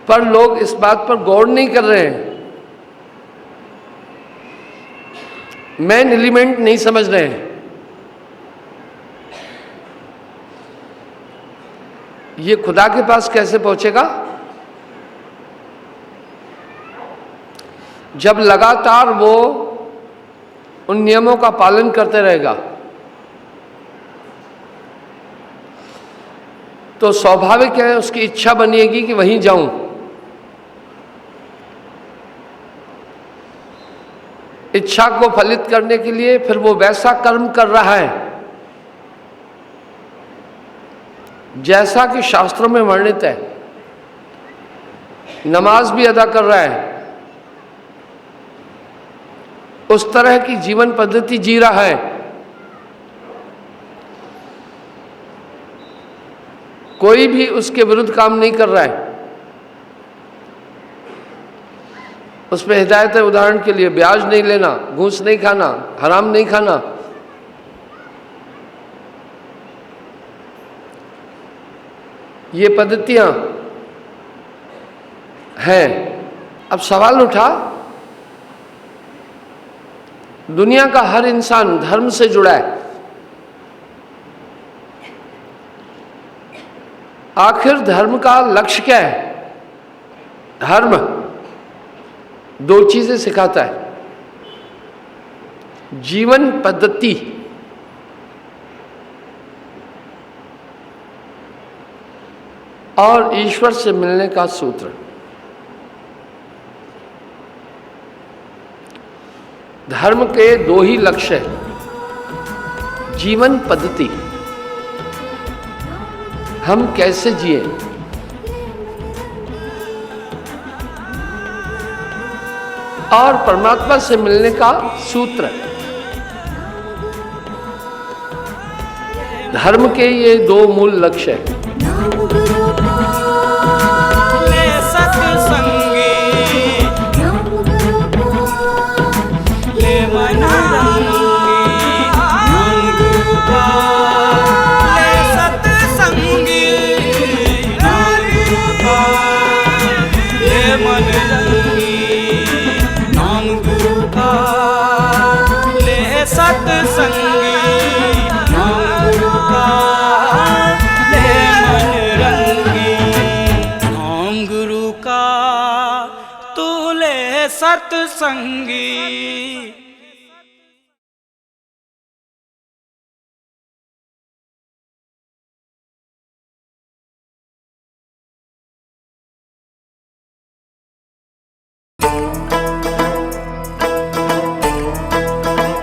पर लोग इस बात पर गौर नहीं कर रहे हैं, मैन एलिमेंट नहीं समझ रहे हैं। ये खुदा के पास कैसे पहुंचेगा? जब लगातार वो उन नियमों का पालन करते रहेगा तो स्वाभाविक है उसकी इच्छा बनेगी कि वहीं जाऊं। इच्छा को फलित करने के लिए फिर वो वैसा कर्म कर रहा है जैसा कि शास्त्रों में वर्णित है। नमाज भी अदा कर रहा है, उस तरह की जीवन पद्धति जी रहा है। कोई भी उसके विरुद्ध काम नहीं कर रहा है। उसमें हिदायत है, उदाहरण के लिए ब्याज नहीं लेना, घूस नहीं खाना, हराम नहीं खाना। ये पद्धतियां हैं। अब सवाल उठा, दुनिया का हर इंसान धर्म से जुड़ा है, आखिर धर्म का लक्ष्य क्या है? धर्म 2 चीजें सिखाता है, जीवन पद्धति और ईश्वर से मिलने का सूत्र। धर्म के 2 ही लक्ष्य हैं, जीवन पद्धति, हम कैसे जिए, और परमात्मा से मिलने का सूत्र। धर्म के ये 2 मूल लक्ष्य हैं। ले सत्संगी ले मना ले सत्संगी ले मन नाम गुरु का ले सत्संगी नाम गुरु का ले मन रंगी नाम गुरु का तू ले सत्संगी।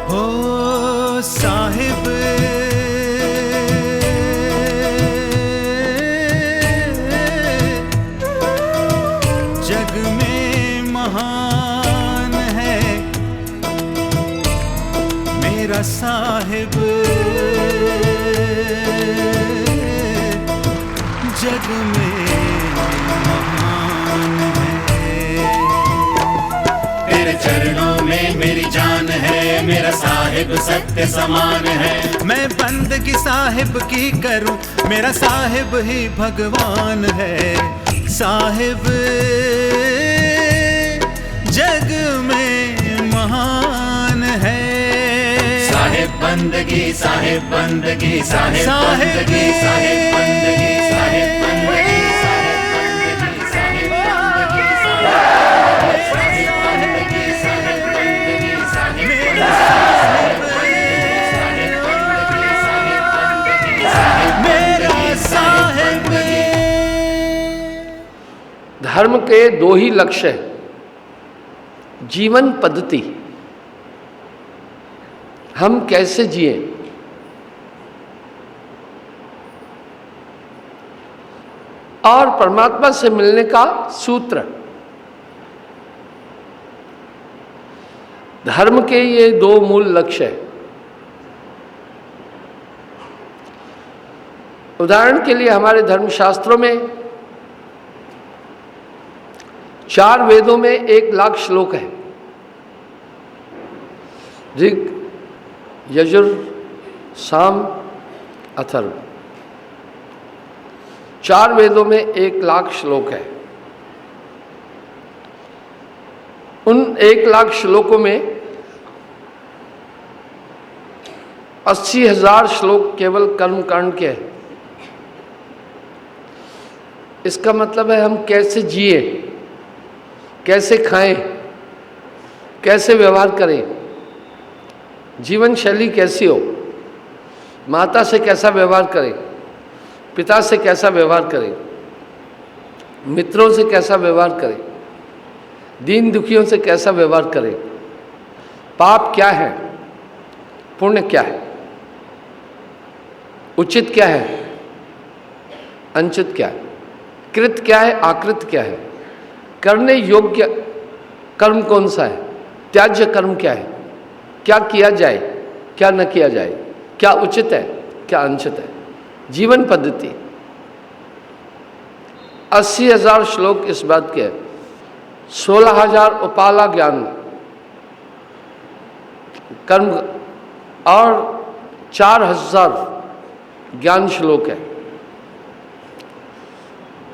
हो साहिब मेरा साहिब जग में महान है। तेरे चरणों में मेरी जान है, मेरा साहिब सत्य समान है। मैं बंदगी साहिब की करूं, मेरा साहिब ही भगवान है। साहिब जग में महान है। साहिब बंदगी, साहिब बंदगी, साहिब साहिब बंदगी, साहिब बंदगी, साहिब बंदगी, साहिब बंदगी, साहिब बंदगी, साहिब बंदगी, साहिब बंदगी, मेरा साहिब मेरा साहिब। धर्म के दो ही लक्ष्य हैं, जीवन पद्धति, हम कैसे जिए, और परमात्मा से मिलने का सूत्र। धर्म के ये दो मूल लक्ष्य हैं। उदाहरण के लिए हमारे धर्मशास्त्रों में 4 वेदों में 1 लाख श्लोक है। ऋग, यजुर, साम, अथर्व, 4 वेदों में 1 लाख श्लोक है। उन 1 लाख श्लोकों में 80,000 श्लोक केवल कर्मकांड के हैं। इसका मतलब है हम कैसे जिए, कैसे खाएं, कैसे व्यवहार करें, जीवन शैली कैसी हो, माता से कैसा व्यवहार करें, पिता से कैसा व्यवहार करें, मित्रों से कैसा व्यवहार करें, दीन दुखियों से कैसा व्यवहार करें, पाप क्या है, पुण्य क्या है, उचित क्या है, अनुचित क्या है, कृत क्या है, आकृत क्या है, करने योग्य कर्म कौन सा है, त्याज्य कर्म क्या है, क्या किया जाए, क्या न किया जाए, क्या उचित है, क्या अनुचित है, जीवन पद्धति। 80,000 श्लोक इस बात के, 16,000 उपाला ज्ञान कर्म और 4,000 ज्ञान श्लोक है।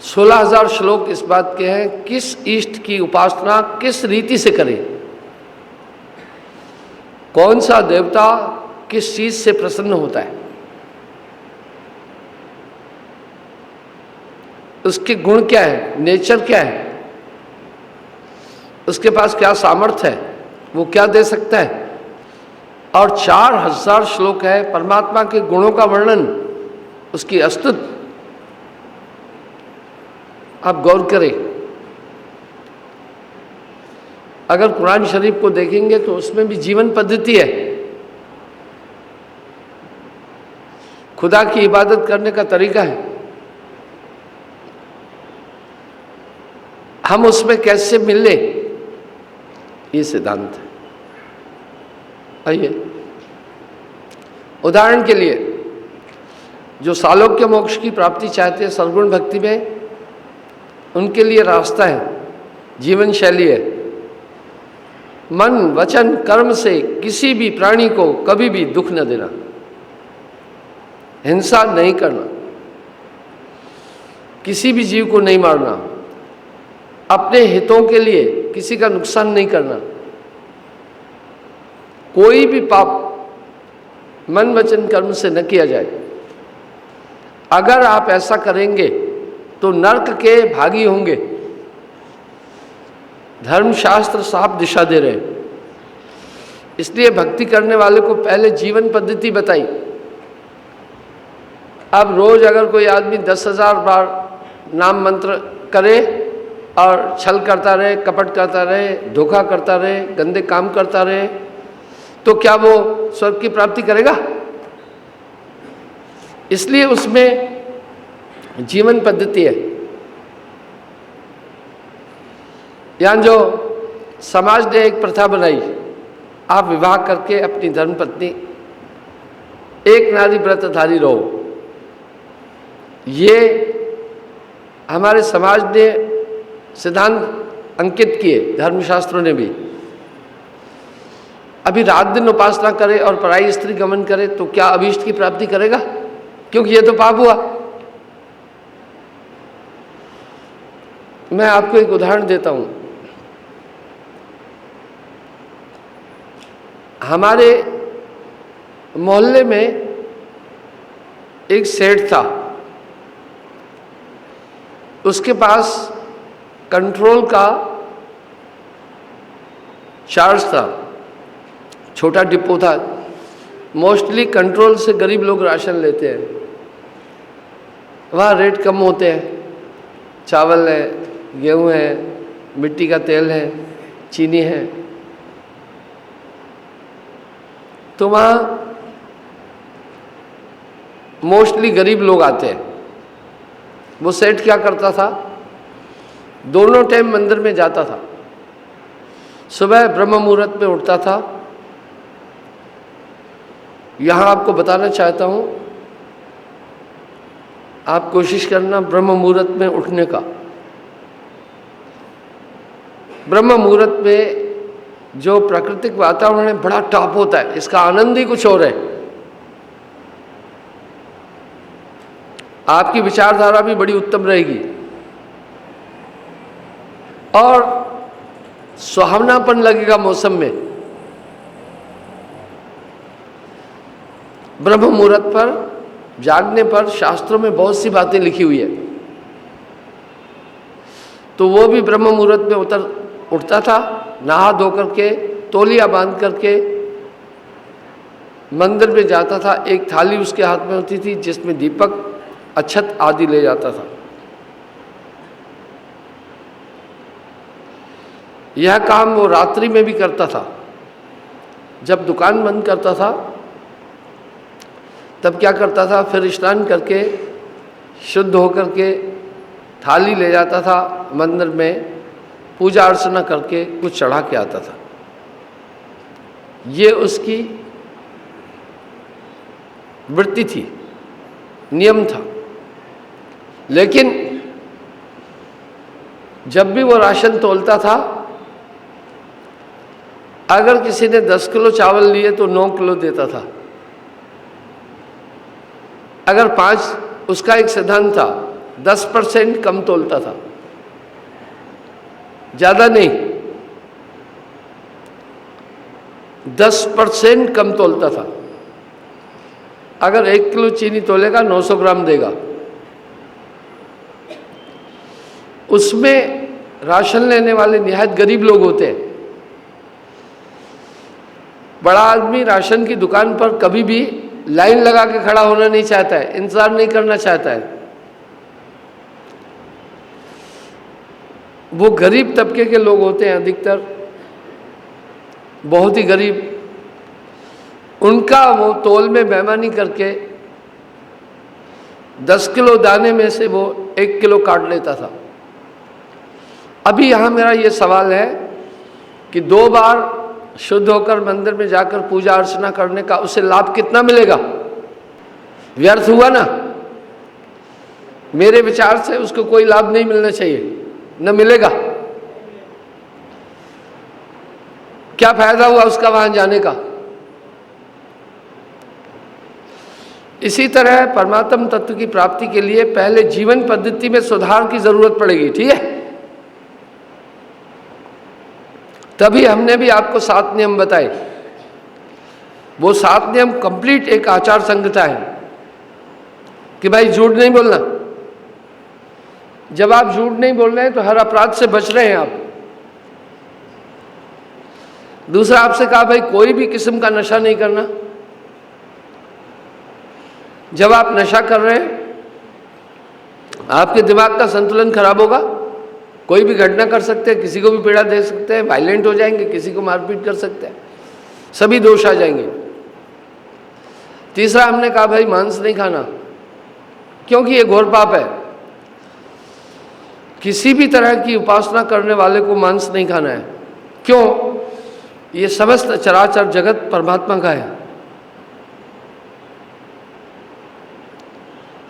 16,000 श्लोक इस बात के हैं किस इष्ट की उपासना किस रीति से करें, कौन सा देवता किस चीज से प्रसन्न होता है, उसके गुण क्या है, नेचर क्या है, उसके पास क्या सामर्थ्य है, वो क्या दे सकता है। और 4,000 श्लोक है परमात्मा के गुणों का वर्णन, उसकी अस्तुत। आप गौर करें, अगर कुरान शरीफ को देखेंगे तो उसमें भी जीवन पद्धति है। खुदा की इबादत करने का तरीका है, हम उसमें कैसे मिले, ये सिद्धांत है। आइए, उदाहरण के लिए जो सालोक्य मोक्ष की प्राप्ति चाहते हैं सर्वगुण भक्ति में, उनके लिए रास्ता है, जीवन शैली है। मन वचन कर्म से किसी भी प्राणी को कभी भी दुख न देना, हिंसा नहीं करना, किसी भी जीव को नहीं मारना, अपने हितों के लिए किसी का नुकसान नहीं करना, कोई भी पाप मन वचन कर्म से न किया जाए। अगर आप ऐसा करेंगे तो नरक के भागी होंगे। धर्मशास्त्र साफ दिशा दे रहे हैं। इसलिए भक्ति करने वाले को पहले जीवन पद्धति बताई। अब रोज अगर कोई आदमी 10,000 बार नाम मंत्र करे और छल करता रहे, कपट करता रहे, धोखा करता रहे, गंदे काम करता रहे, तो क्या वो स्वर्ग की प्राप्ति करेगा? इसलिए उसमें जीवन पद्धति है। यहाँ जो समाज ने एक प्रथा बनाई, आप विवाह करके अपनी धर्मपत्नी एक नारी व्रतधारी रहो। ये हमारे समाज ने सिद्धांत अंकित किए, धर्मशास्त्रों ने भी। अभी रात दिन उपासना करे और पराई स्त्री गमन करे तो क्या अभीष्ट की प्राप्ति करेगा? क्योंकि ये तो पाप हुआ। मैं आपको एक उदाहरण देता हूं। हमारे मोहल्ले में एक सेठ था, उसके पास कंट्रोल का चार्ज था, छोटा डिपो था। मोस्टली कंट्रोल से गरीब लोग राशन लेते हैं, वहाँ रेट कम होते हैं। चावल है, गेहूँ है, मिट्टी का तेल है, चीनी है। तो वहाँ मोस्टली गरीब लोग आते हैं। वो सेठ क्या करता था, दोनों टाइम मंदिर में जाता था। सुबह ब्रह्म मुहूर्त में उठता था। यहाँ आपको बताना चाहता हूँ, आप कोशिश करना ब्रह्म मुहूर्त में उठने का। ब्रह्म मुहूर्त में जो प्राकृतिक वातावरण है बड़ा टॉप होता है, इसका आनंद ही कुछ और है। आपकी विचारधारा भी बड़ी उत्तम रहेगी और सुहावनापन लगेगा मौसम में। ब्रह्म मुहूर्त पर जागने पर शास्त्रों में बहुत सी बातें लिखी हुई है। तो वो भी ब्रह्म मुहूर्त में उठता था, नहा धो करके तौलिया बांध करके मंदिर में जाता था। एक थाली उसके हाथ में होती थी जिसमें दीपक, अक्षत आदि ले जाता था। यह काम वो रात्रि में भी करता था। जब दुकान बंद करता था तब क्या करता था, फिर स्नान करके शुद्ध होकर के थाली ले जाता था मंदिर में, पूजा अर्चना करके कुछ चढ़ा के आता था। ये उसकी वृत्ति थी, नियम था। लेकिन जब भी वो राशन तोलता था, अगर किसी ने 10 किलो चावल लिए तो 9 किलो देता था। अगर 5, उसका एक सिद्धांत था, 10% कम तोलता था, ज्यादा नहीं, 10% कम तोलता था। अगर 1 किलो चीनी तोलेगा 900 ग्राम देगा। उसमें राशन लेने वाले निहायत गरीब लोग होते हैं। बड़ा आदमी राशन की दुकान पर कभी भी लाइन लगा के खड़ा होना नहीं चाहता है, इंतजार नहीं करना चाहता है। वो गरीब तबके के लोग होते हैं अधिकतर, बहुत ही गरीब। उनका वो तौल में बेईमानी करके 10 किलो दाने में से वो 1 किलो काट लेता था। अभी यहाँ मेरा ये सवाल है कि 2 बार शुद्ध होकर मंदिर में जाकर पूजा अर्चना करने का उसे लाभ कितना मिलेगा? व्यर्थ हुआ ना। मेरे विचार से उसको कोई लाभ नहीं मिलना चाहिए, न मिलेगा। क्या फायदा हुआ उसका वहां जाने का? इसी तरह परमात्म तत्व की प्राप्ति के लिए पहले जीवन पद्धति में सुधार की जरूरत पड़ेगी, ठीक है? तभी हमने भी आपको 7 नियम बताए। वो 7 नियम कंप्लीट एक आचार संहिता है कि भाई झूठ नहीं बोलना। जब आप झूठ नहीं बोल रहे हैं तो हर अपराध से बच रहे हैं आप। दूसरा आपसे कहा भाई कोई भी किस्म का नशा नहीं करना। जब आप नशा कर रहे हैं आपके दिमाग का संतुलन खराब होगा, कोई भी घटना कर सकते हैं, किसी को भी पीड़ा दे सकते हैं, वायलेंट हो जाएंगे, किसी को मारपीट कर सकते हैं, सभी दोष आ जाएंगे। तीसरा हमने कहा भाई मांस नहीं खाना, क्योंकि ये घोर पाप है। किसी भी तरह की उपासना करने वाले को मांस नहीं खाना है। क्यों? ये समस्त चराचर जगत परमात्मा का है।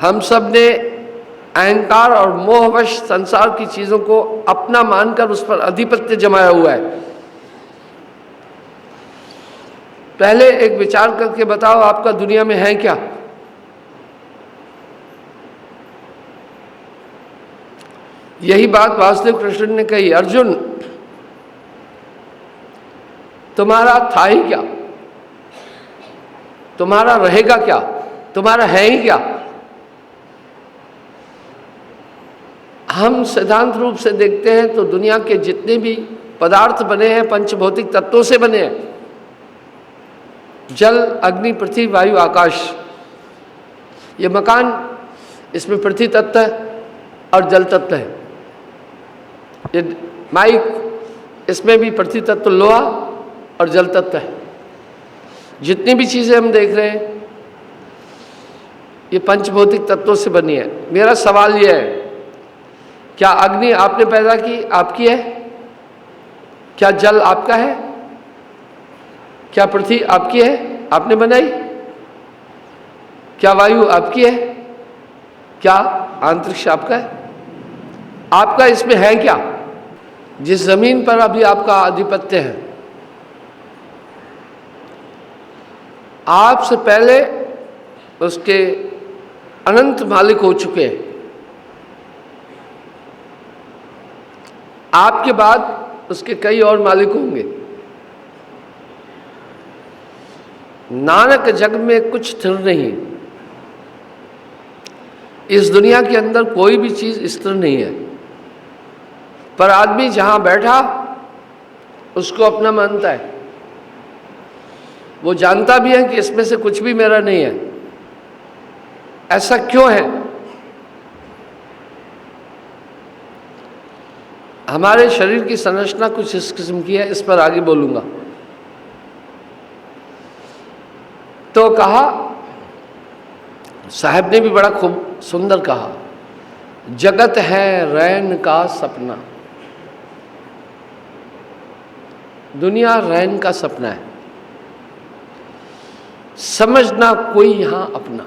हम सब ने अहंकार और मोहवश संसार की चीजों को अपना मानकर उस पर आधिपत्य जमाया हुआ है। पहले एक विचार करके बताओ, आपका दुनिया में है क्या? यही बात वासुदेव कृष्ण ने कही, अर्जुन तुम्हारा था ही क्या, तुम्हारा रहेगा क्या, तुम्हारा है ही क्या? हम सिद्धांत रूप से देखते हैं तो दुनिया के जितने भी पदार्थ बने हैं पंचभौतिक तत्वों से बने हैं। जल, अग्नि, पृथ्वी, वायु, आकाश, ये मकान, इसमें पृथ्वी तत्व है और जल तत्व है। ये माइक, इसमें भी पृथ्वी तत्व, लोहा और जल तत्व है। जितनी भी चीजें हम देख रहे हैं ये पंचभौतिक तत्वों से बनी है। मेरा सवाल यह है, क्या अग्नि आपने पैदा की, आपकी है? क्या जल आपका है? क्या पृथ्वी आपकी है, आपने बनाई? क्या वायु आपकी है? क्या अंतरिक्ष आपका है? आपका इसमें है क्या? जिस जमीन पर अभी आपका आधिपत्य है, आपसे पहले उसके अनंत मालिक हो चुके हैं। आपके बाद उसके कई और मालिक होंगे। नानक जग में कुछ स्थिर नहीं। इस दुनिया के अंदर कोई भी चीज स्थिर नहीं है, पर आदमी जहां बैठा उसको अपना मानता है। वो जानता भी है कि इसमें से कुछ भी मेरा नहीं है। ऐसा क्यों है? हमारे शरीर की संरचना कुछ इस किस्म की है, इस पर आगे बोलूंगा। तो कहा, साहब ने भी बड़ा खूब सुंदर कहा, जगत है रैन का सपना। दुनिया रैन का सपना है, समझना कोई यहां अपना।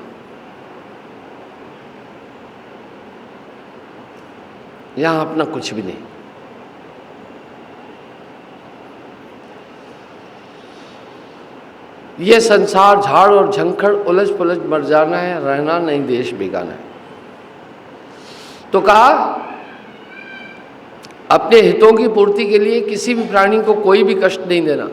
यहां अपना कुछ भी नहीं। ये संसार झाड़ और झंखड़, उलझ पुलझ मर जाना है, रहना नहीं देश बेगाना है। तो कहा, अपने हितों की पूर्ति के लिए किसी भी प्राणी को कोई भी कष्ट नहीं देना।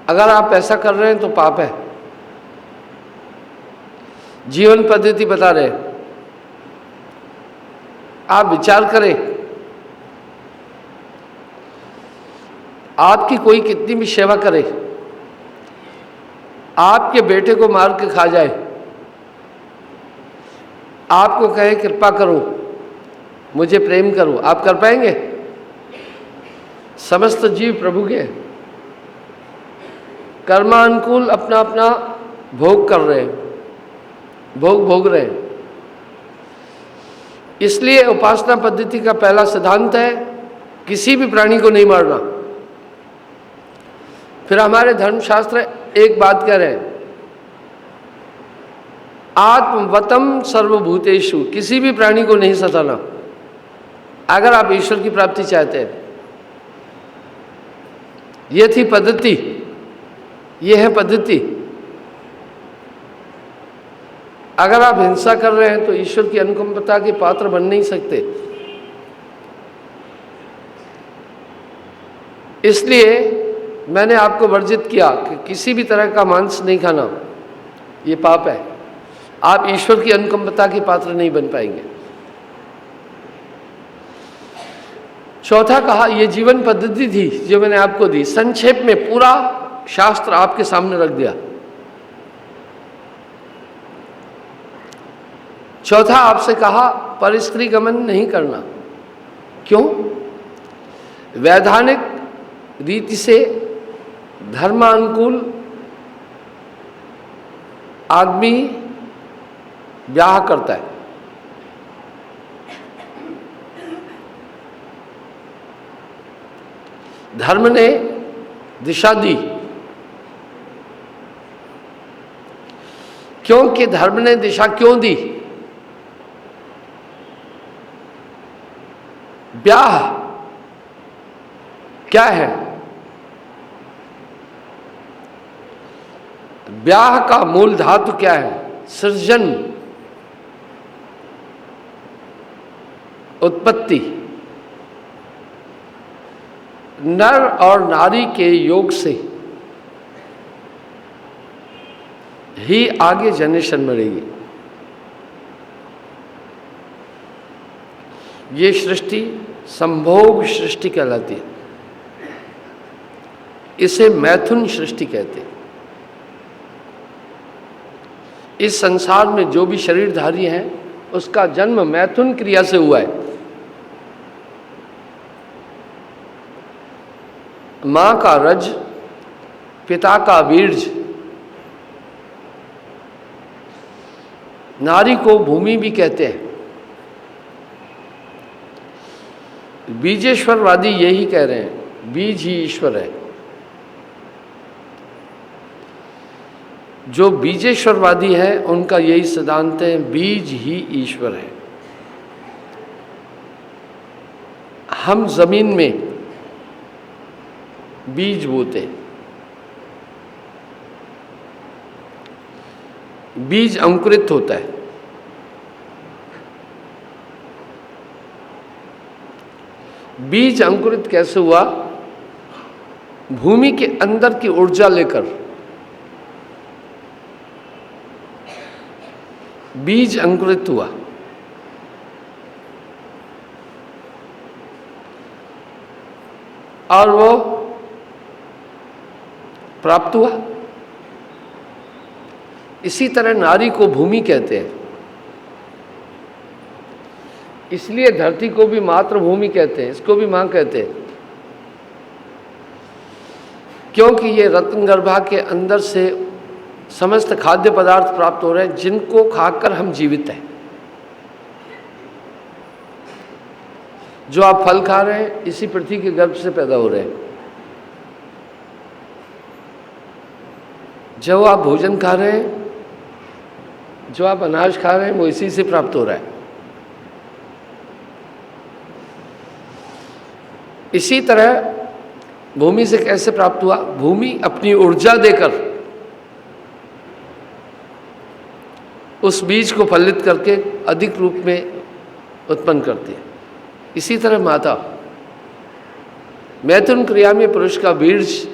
अगर आप ऐसा कर रहे हैं तो पाप है। जीवन पद्धति बता रहे, आप विचार करें, आपकी कोई कितनी भी सेवा करे, आपके बेटे को मार के खा जाए, आपको कहे कृपा करो, मुझे प्रेम करो, आप कर पाएंगे? समस्त जीव प्रभु के कर्मानुकूल अपना अपना भोग कर रहे हैं, भोग रहे हैं। इसलिए उपासना पद्धति का पहला सिद्धांत है किसी भी प्राणी को नहीं मारना। फिर हमारे धर्मशास्त्र एक बात कह रहे हैं, आत्मवतम सर्वभूतेषु, किसी भी प्राणी को नहीं सताना अगर आप ईश्वर की प्राप्ति चाहते हैं। ये थी पद्धति, ये है पद्धति। अगर आप हिंसा कर रहे हैं तो ईश्वर की अनुकंपा के पात्र बन नहीं सकते। इसलिए मैंने आपको वर्जित किया कि किसी भी तरह का मांस नहीं खाना, ये पाप है। आप ईश्वर की अनुकंपा के पात्र नहीं बन पाएंगे। चौथा कहा, यह जीवन पद्धति थी जो मैंने आपको दी, संक्षेप में पूरा शास्त्र आपके सामने रख दिया। चौथा आपसे कहा, परस्त्री गमन नहीं करना। क्यों? वैधानिक रीति से धर्मानुकूल आदमी ब्याह करता है। धर्म ने दिशा दी। क्योंकि धर्म ने दिशा क्यों दी? ब्याह क्या है? ब्याह का मूल धातु क्या है? सृजन, उत्पत्ति। नर और नारी के योग से ही आगे जनरेशन बढ़ेगी। ये सृष्टि संभोग सृष्टि कहलाती है। इसे मैथुन सृष्टि कहते हैं। इस संसार में जो भी शरीरधारी हैं उसका जन्म मैथुन क्रिया से हुआ है। मां का रज, पिता का वीर्ज, नारी को भूमि भी कहते हैं। बीजेश्वरवादी यही कह रहे हैं, बीज ही ईश्वर है। जो बीजेश्वरवादी है उनका यही सिद्धांत है, बीज ही ईश्वर है। हम जमीन में बीज बोते, बीज अंकुरित होता है। बीज अंकुरित कैसे हुआ? भूमि के अंदर की ऊर्जा लेकर बीज अंकुरित हुआ। और वो प्राप्त हुआ। इसी तरह नारी को भूमि कहते हैं। इसलिए धरती को भी मातृभूमि कहते हैं, इसको भी मां कहते हैं। क्योंकि ये रत्नगर्भा के अंदर से समस्त खाद्य पदार्थ प्राप्त हो रहे हैं जिनको खाकर हम जीवित हैं। जो आप फल खा रहे हैं इसी पृथ्वी के गर्भ से पैदा हो रहे हैं। जो आप भोजन खा रहे हैं, जो आप अनाज खा रहे हैं, वो इसी से प्राप्त हो रहा है। इसी तरह भूमि से कैसे प्राप्त हुआ? भूमि अपनी ऊर्जा देकर उस बीज को फलित करके अधिक रूप में उत्पन्न करती है। इसी तरह माता, मैथुन क्रिया में पुरुष का बीज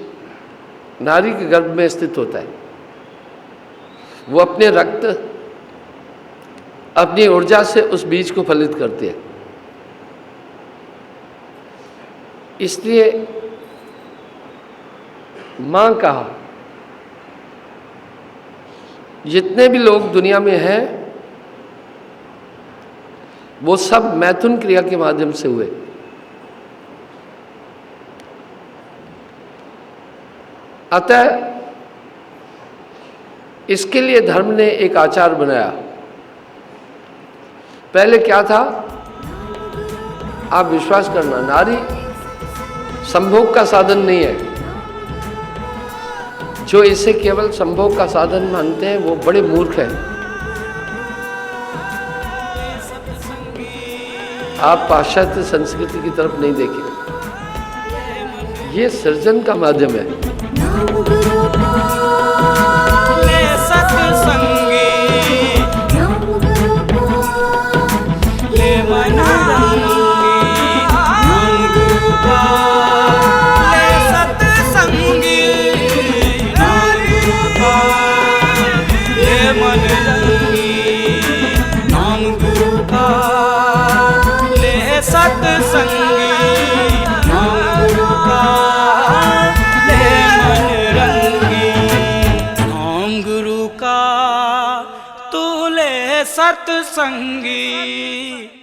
नारी के गर्भ में स्थित होता है। वो अपने रक्त, अपनी ऊर्जा से उस बीज को फलित करती है। इसलिए मां कहा। जितने भी लोग दुनिया में हैं वो सब मैथुन क्रिया के माध्यम से हुए। अतः इसके लिए धर्म ने एक आचार बनाया। पहले क्या था? आप विश्वास करना, नारी संभोग का साधन नहीं है। जो इसे केवल संभोग का साधन मानते हैं वो बड़े मूर्ख हैं। आप पाश्चात्य संस्कृति की तरफ नहीं देखें, ये सृजन का माध्यम है। सत्संगी